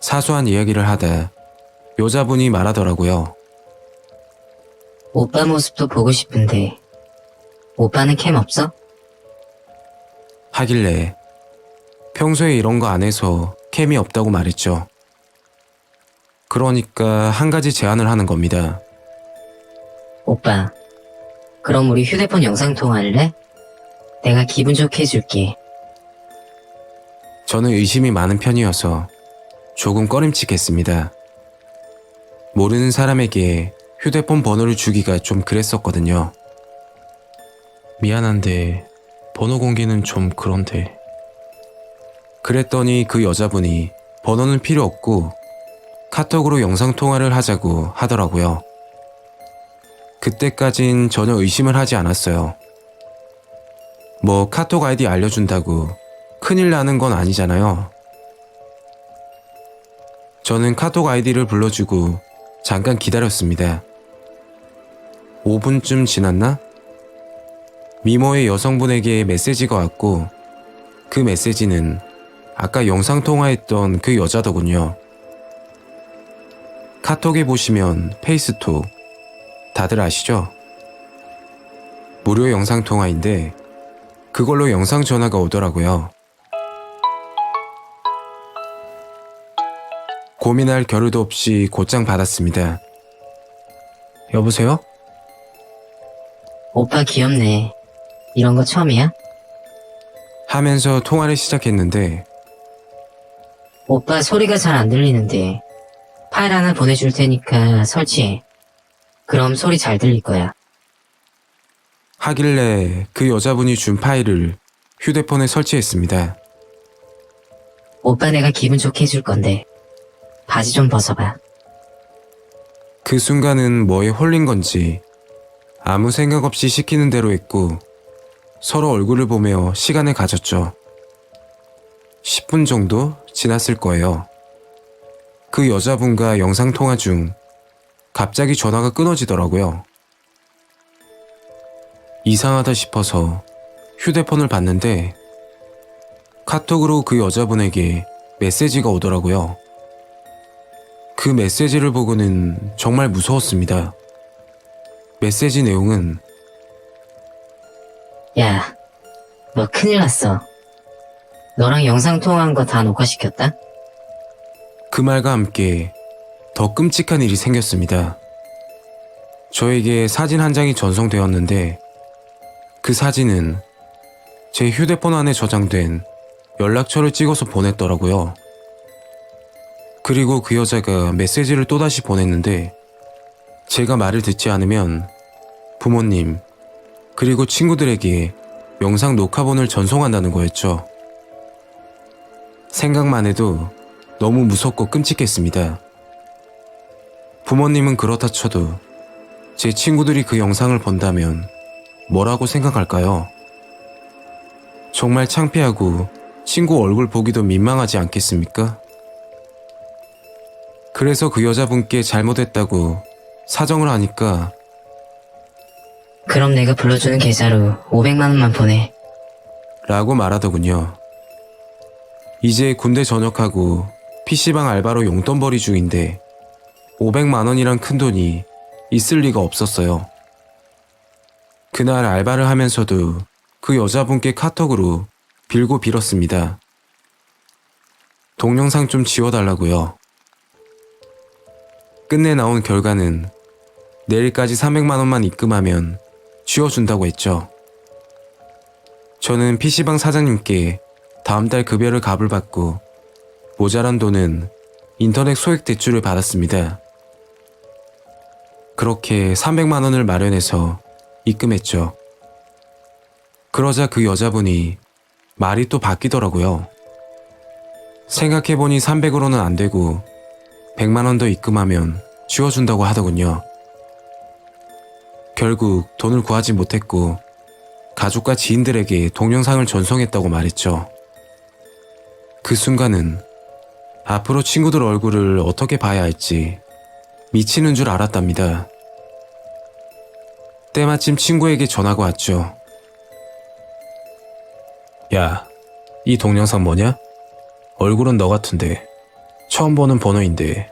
사소한 이야기를 하다 여자분이 말하더라고요. 오빠 모습도 보고 싶은데 오빠는 캠 없어? 하길래 평소에 이런 거 안 해서 캠이 없다고 말했죠. 그러니까 한 가지 제안을 하는 겁니다. 오빠, 그럼 우리 휴대폰 영상통화할래? 내가 기분 좋게 해줄게. 저는 의심이 많은 편이어서 조금 꺼림칙했습니다. 모르는 사람에게 휴대폰 번호를 주기가 좀 그랬었거든요. 미안한데 번호 공개는 좀 그런데. 그랬더니 그 여자분이 번호는 필요 없고 카톡으로 영상통화를 하자고 하더라고요. 그때까진 전혀 의심을 하지 않았어요. 뭐 카톡 아이디 알려준다고 큰일 나는 건 아니잖아요. 저는 카톡 아이디를 불러주고 잠깐 기다렸습니다. 5분쯤 지났나? 미모의 여성분에게 메시지가 왔고 그 메시지는 아까 영상통화했던 그 여자더군요. 카톡에 보시면 페이스톡 다들 아시죠? 무료 영상통화인데 그걸로 영상 전화가 오더라고요. 고민할 겨를도 없이 곧장 받았습니다. 여보세요? 오빠 귀엽네. 이런 거 처음이야? 하면서 통화를 시작했는데 오빠 소리가 잘 안 들리는데 파일 하나 보내줄 테니까 설치해. 그럼 소리 잘 들릴 거야. 하길래 그 여자분이 준 파일을 휴대폰에 설치했습니다. 오빠 내가 기분 좋게 해줄 건데 바지 좀 벗어봐. 그 순간은 뭐에 홀린 건지 아무 생각 없이 시키는 대로 했고 서로 얼굴을 보며 시간을 가졌죠. 10분 정도 지났을 거예요. 그 여자분과 영상통화 중 갑자기 전화가 끊어지더라고요. 이상하다 싶어서 휴대폰을 봤는데 카톡으로 그 여자분에게 메시지가 오더라고요. 그 메시지를 보고는 정말 무서웠습니다. 메시지 내용은 야, 너 큰일 났어. 너랑 영상통화한 거 다 녹화시켰다? 그 말과 함께 더 끔찍한 일이 생겼습니다. 저에게 사진 한 장이 전송되었는데 그 사진은 제 휴대폰 안에 저장된 연락처를 찍어서 보냈더라고요. 그리고 그 여자가 메시지를 또다시 보냈는데 제가 말을 듣지 않으면 부모님 그리고 친구들에게 영상 녹화본을 전송한다는 거였죠. 생각만 해도 너무 무섭고 끔찍했습니다. 부모님은 그렇다 쳐도 제 친구들이 그 영상을 본다면 뭐라고 생각할까요? 정말 창피하고 친구 얼굴 보기도 민망하지 않겠습니까? 그래서 그 여자분께 잘못했다고 사정을 하니까 그럼 내가 불러주는 계좌로 500만 원만 보내. 라고 말하더군요. 이제 군대 전역하고 PC방 알바로 용돈벌이 중인데 500만 원이란 큰돈이 있을 리가 없었어요. 그날 알바를 하면서도 그 여자분께 카톡으로 빌고 빌었습니다. 동영상 좀 지워달라고요. 끝내 나온 결과는 내일까지 300만 원만 입금하면 지워준다고 했죠. 저는 PC방 사장님께 다음 달 급여를 갑을 받고 모자란 돈은 인터넷 소액 대출을 받았습니다. 그렇게 300만 원을 마련해서 입금했죠. 그러자 그 여자분이 말이 또 바뀌더라고요. 생각해보니 300으로는 안 되고 100만 원 더 입금하면 지워준다고 하더군요. 결국 돈을 구하지 못했고 가족과 지인들에게 동영상을 전송했다고 말했죠. 그 순간은 앞으로 친구들 얼굴을 어떻게 봐야 할지 미치는 줄 알았답니다. 때마침 친구에게 전화가 왔죠. 야, 이 동영상 뭐냐? 얼굴은 너 같은데 처음 보는 번호인데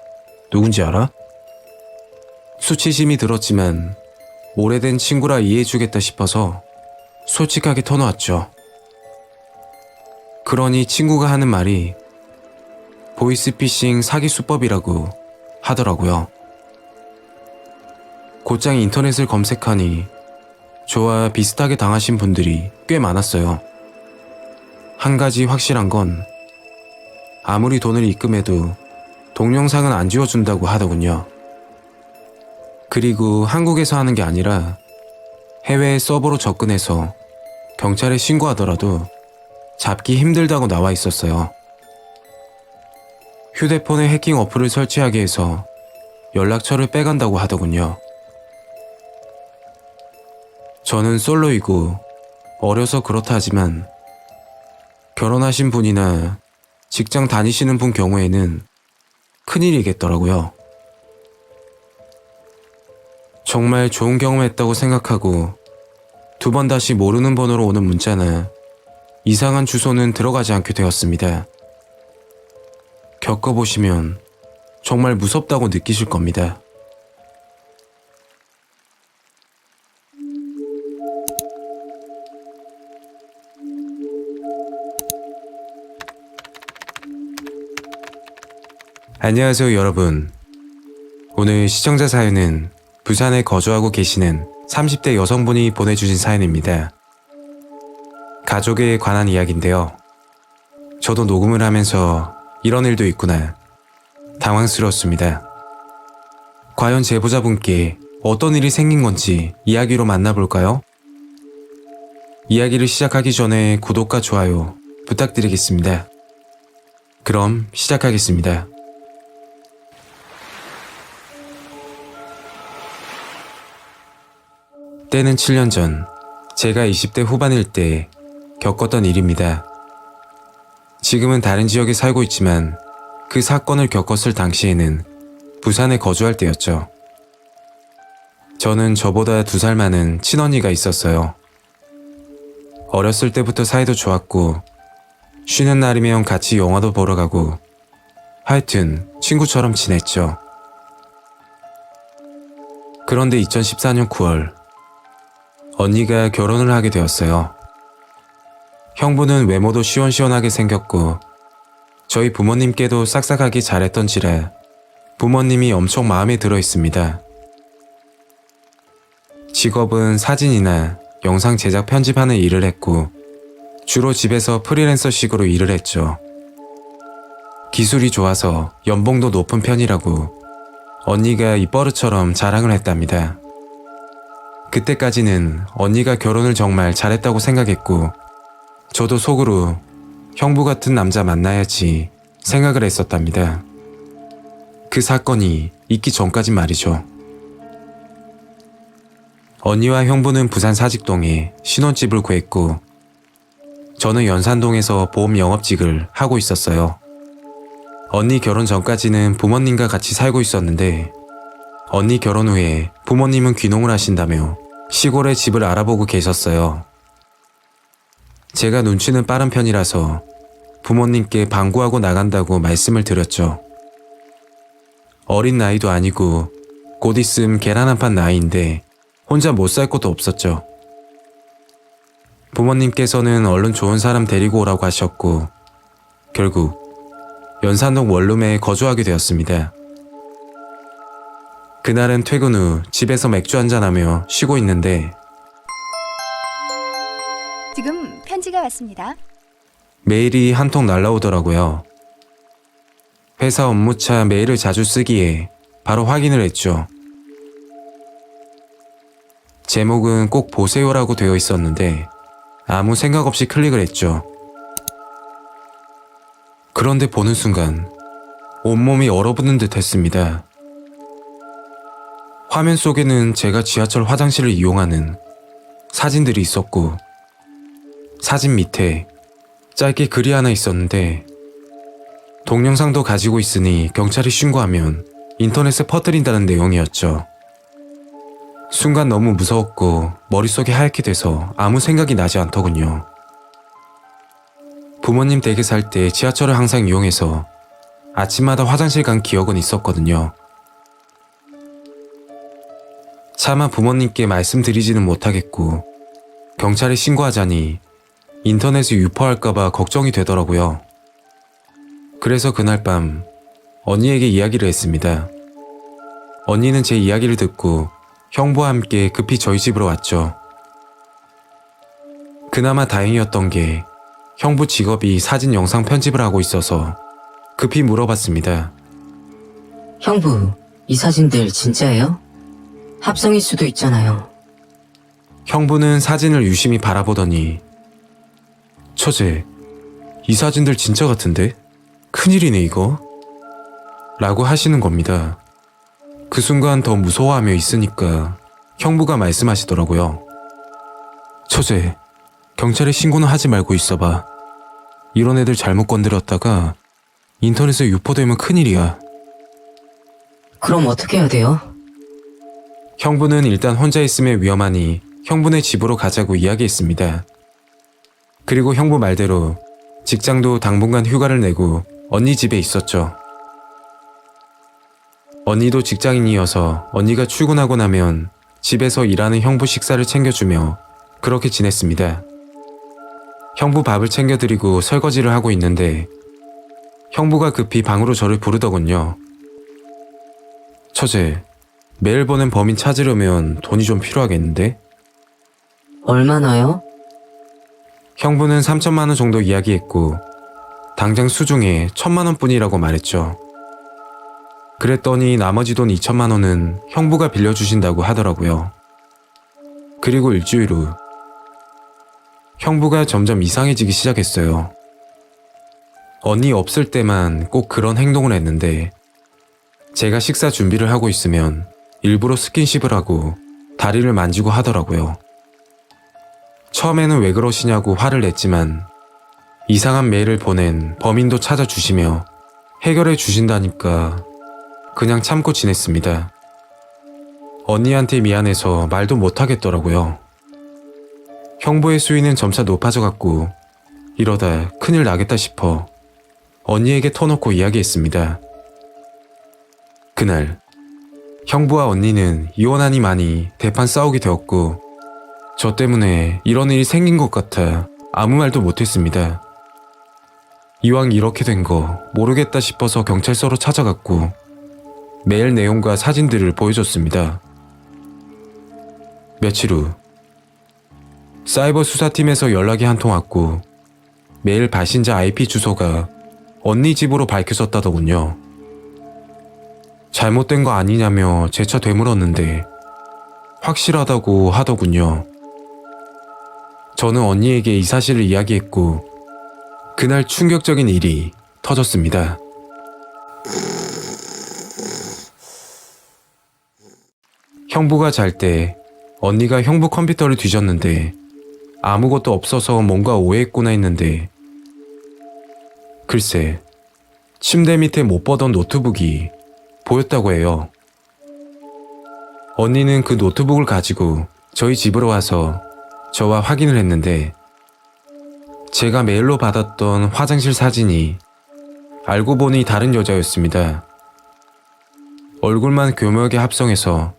누군지 알아? 수치심이 들었지만 오래된 친구라 이해해주겠다 싶어서 솔직하게 터놓았죠. 그러니 친구가 하는 말이 보이스피싱 사기 수법이라고 하더라고요. 곧장 인터넷을 검색하니 저와 비슷하게 당하신 분들이 꽤 많았어요. 한 가지 확실한 건 아무리 돈을 입금해도 동영상은 안 지워준다고 하더군요. 그리고 한국에서 하는 게 아니라 해외 서버로 접근해서 경찰에 신고하더라도 잡기 힘들다고 나와 있었어요. 휴대폰에 해킹 어플을 설치하게 해서 연락처를 빼간다고 하더군요. 저는 솔로이고 어려서 그렇다 하지만 결혼하신 분이나 직장 다니시는 분 경우에는 큰일이겠더라고요. 정말 좋은 경험했다고 생각하고 두 번 다시 모르는 번호로 오는 문자나 이상한 주소는 들어가지 않게 되었습니다. 겪어보시면 정말 무섭다고 느끼실 겁니다. 안녕하세요 여러분. 오늘 시청자 사연은 부산에 거주하고 계시는 30대 여성분이 보내주신 사연입니다. 가족에 관한 이야기인데요. 저도 녹음을 하면서 이런 일도 있구나 당황스러웠습니다. 과연 제보자분께 어떤 일이 생긴 건지 이야기로 만나볼까요? 이야기를 시작하기 전에 구독과 좋아요 부탁드리겠습니다. 그럼 시작하겠습니다. 때는 7년 전 제가 20대 후반일 때 겪었던 일입니다. 지금은 다른 지역에 살고 있지만 그 사건을 겪었을 당시에는 부산에 거주할 때였죠. 저는 저보다 2살 많은 친언니가 있었어요. 어렸을 때부터 사이도 좋았고 쉬는 날이면 같이 영화도 보러 가고 하여튼 친구처럼 지냈죠. 그런데 2014년 9월 언니가 결혼을 하게 되었어요. 형부는 외모도 시원시원하게 생겼고 저희 부모님께도 싹싹하게 잘했던지라 부모님이 엄청 마음에 들어 있습니다. 직업은 사진이나 영상 제작 편집하는 일을 했고 주로 집에서 프리랜서식으로 일을 했죠. 기술이 좋아서 연봉도 높은 편이라고 언니가 입버릇처럼 자랑을 했답니다. 그때까지는 언니가 결혼을 정말 잘했다고 생각했고 저도 속으로 형부 같은 남자 만나야지 생각을 했었답니다. 그 사건이 있기 전까진 말이죠. 언니와 형부는 부산 사직동에 신혼집을 구했고 저는 연산동에서 보험 영업직을 하고 있었어요. 언니 결혼 전까지는 부모님과 같이 살고 있었는데 언니 결혼 후에 부모님은 귀농을 하신다며 시골에 집을 알아보고 계셨어요. 제가 눈치는 빠른 편이라서 부모님께 방구하고 나간다고 말씀을 드렸죠. 어린 나이도 아니고 곧 있음 계란 한 판 나이인데 혼자 못 살 곳도 없었죠. 부모님께서는 얼른 좋은 사람 데리고 오라고 하셨고 결국 연산동 원룸에 거주하게 되었습니다. 그날은 퇴근 후 집에서 맥주 한잔하며 쉬고 있는데 지금 편지가 왔습니다. 메일이 한 통 날라오더라고요. 회사 업무차 메일을 자주 쓰기에 바로 확인을 했죠. 제목은 꼭 보세요라고 되어 있었는데 아무 생각 없이 클릭을 했죠. 그런데 보는 순간 온몸이 얼어붙는 듯 했습니다. 화면 속에는 제가 지하철 화장실을 이용하는 사진들이 있었고 사진 밑에 짧게 글이 하나 있었는데 동영상도 가지고 있으니 경찰에 신고하면 인터넷에 퍼뜨린다는 내용이었죠. 순간 너무 무서웠고 머릿속이 하얗게 돼서 아무 생각이 나지 않더군요. 부모님 댁에 살 때 지하철을 항상 이용해서 아침마다 화장실 간 기억은 있었거든요. 차마 부모님께 말씀드리지는 못하겠고 경찰에 신고하자니 인터넷에 유포할까봐 걱정이 되더라고요. 그래서 그날 밤 언니에게 이야기를 했습니다. 언니는 제 이야기를 듣고 형부와 함께 급히 저희 집으로 왔죠. 그나마 다행이었던 게 형부 직업이 사진 영상 편집을 하고 있어서 급히 물어봤습니다. 형부, 이 사진들 진짜예요? 합성일 수도 있잖아요. 형부는 사진을 유심히 바라보더니 처제, 이 사진들 진짜 같은데? 큰일이네 이거? 라고 하시는 겁니다. 그 순간 더 무서워하며 있으니까 형부가 말씀하시더라고요. 처제, 경찰에 신고는 하지 말고 있어봐. 이런 애들 잘못 건드렸다가 인터넷에 유포되면 큰일이야. 그럼 어떻게 해야 돼요? 형부는 일단 혼자 있으면 위험하니 형부네 집으로 가자고 이야기했습니다. 그리고 형부 말대로 직장도 당분간 휴가를 내고 언니 집에 있었죠. 언니도 직장인이어서 언니가 출근하고 나면 집에서 일하는 형부 식사를 챙겨주며 그렇게 지냈습니다. 형부 밥을 챙겨드리고 설거지를 하고 있는데 형부가 급히 방으로 저를 부르더군요. 처제, 매일 보낸 범인 찾으려면 돈이 좀 필요하겠는데? 얼마나요? 형부는 3천만 원 정도 이야기했고 당장 수중에 1,000만 원뿐이라고 말했죠. 그랬더니 나머지 돈 2천만 원은 형부가 빌려주신다고 하더라고요. 그리고 일주일 후 형부가 점점 이상해지기 시작했어요. 언니 없을 때만 꼭 그런 행동을 했는데 제가 식사 준비를 하고 있으면 일부러 스킨십을 하고 다리를 만지고 하더라고요. 처음에는 왜 그러시냐고 화를 냈지만 이상한 메일을 보낸 범인도 찾아주시며 해결해 주신다니까 그냥 참고 지냈습니다. 언니한테 미안해서 말도 못하겠더라고요. 형부의 수위는 점차 높아져갔고 이러다 큰일 나겠다 싶어 언니에게 터놓고 이야기했습니다. 그날 형부와 언니는 이혼하니 많이 대판 싸우게 되었고 저 때문에 이런 일이 생긴 것 같아 아무 말도 못했습니다. 이왕 이렇게 된 거 모르겠다 싶어서 경찰서로 찾아갔고 메일 내용과 사진들을 보여줬습니다. 며칠 후 사이버 수사팀에서 연락이 한 통 왔고 메일 발신자 IP 주소가 언니 집으로 밝혀졌다더군요. 잘못된 거 아니냐며 재차 되물었는데 확실하다고 하더군요. 저는 언니에게 이 사실을 이야기했고 그날 충격적인 일이 터졌습니다. 형부가 잘 때 언니가 형부 컴퓨터를 뒤졌는데 아무것도 없어서 뭔가 오해했구나 했는데 글쎄 침대 밑에 못 보던 노트북이 보였다고 해요. 언니는 그 노트북을 가지고 저희 집으로 와서 저와 확인을 했는데 제가 메일로 받았던 화장실 사진이 알고 보니 다른 여자였습니다. 얼굴만 교묘하게 합성해서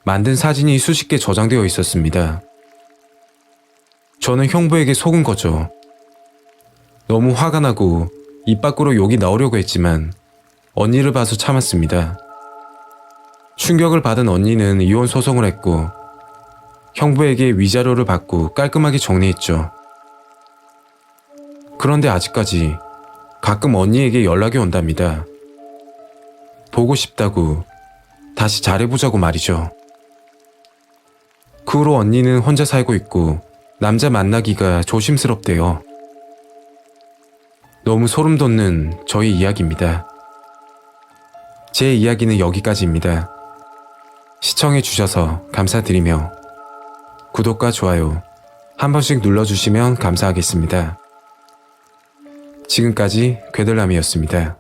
만든 사진이 수십 개 저장되어 있었습니다. 저는 형부에게 속은 거죠. 너무 화가 나고 입 밖으로 욕이 나오려고 했지만 언니를 봐서 참았습니다. 충격을 받은 언니는 이혼 소송을 했고 형부에게 위자료를 받고 깔끔하게 정리했죠. 그런데 아직까지 가끔 언니에게 연락이 온답니다. 보고 싶다고, 다시 잘해보자고 말이죠. 그 후로 언니는 혼자 살고 있고 남자 만나기가 조심스럽대요. 너무 소름 돋는 저희 이야기입니다. 제 이야기는 여기까지입니다. 시청해주셔서 감사드리며 구독과 좋아요 한 번씩 눌러주시면 감사하겠습니다. 지금까지 괴들남이었습니다.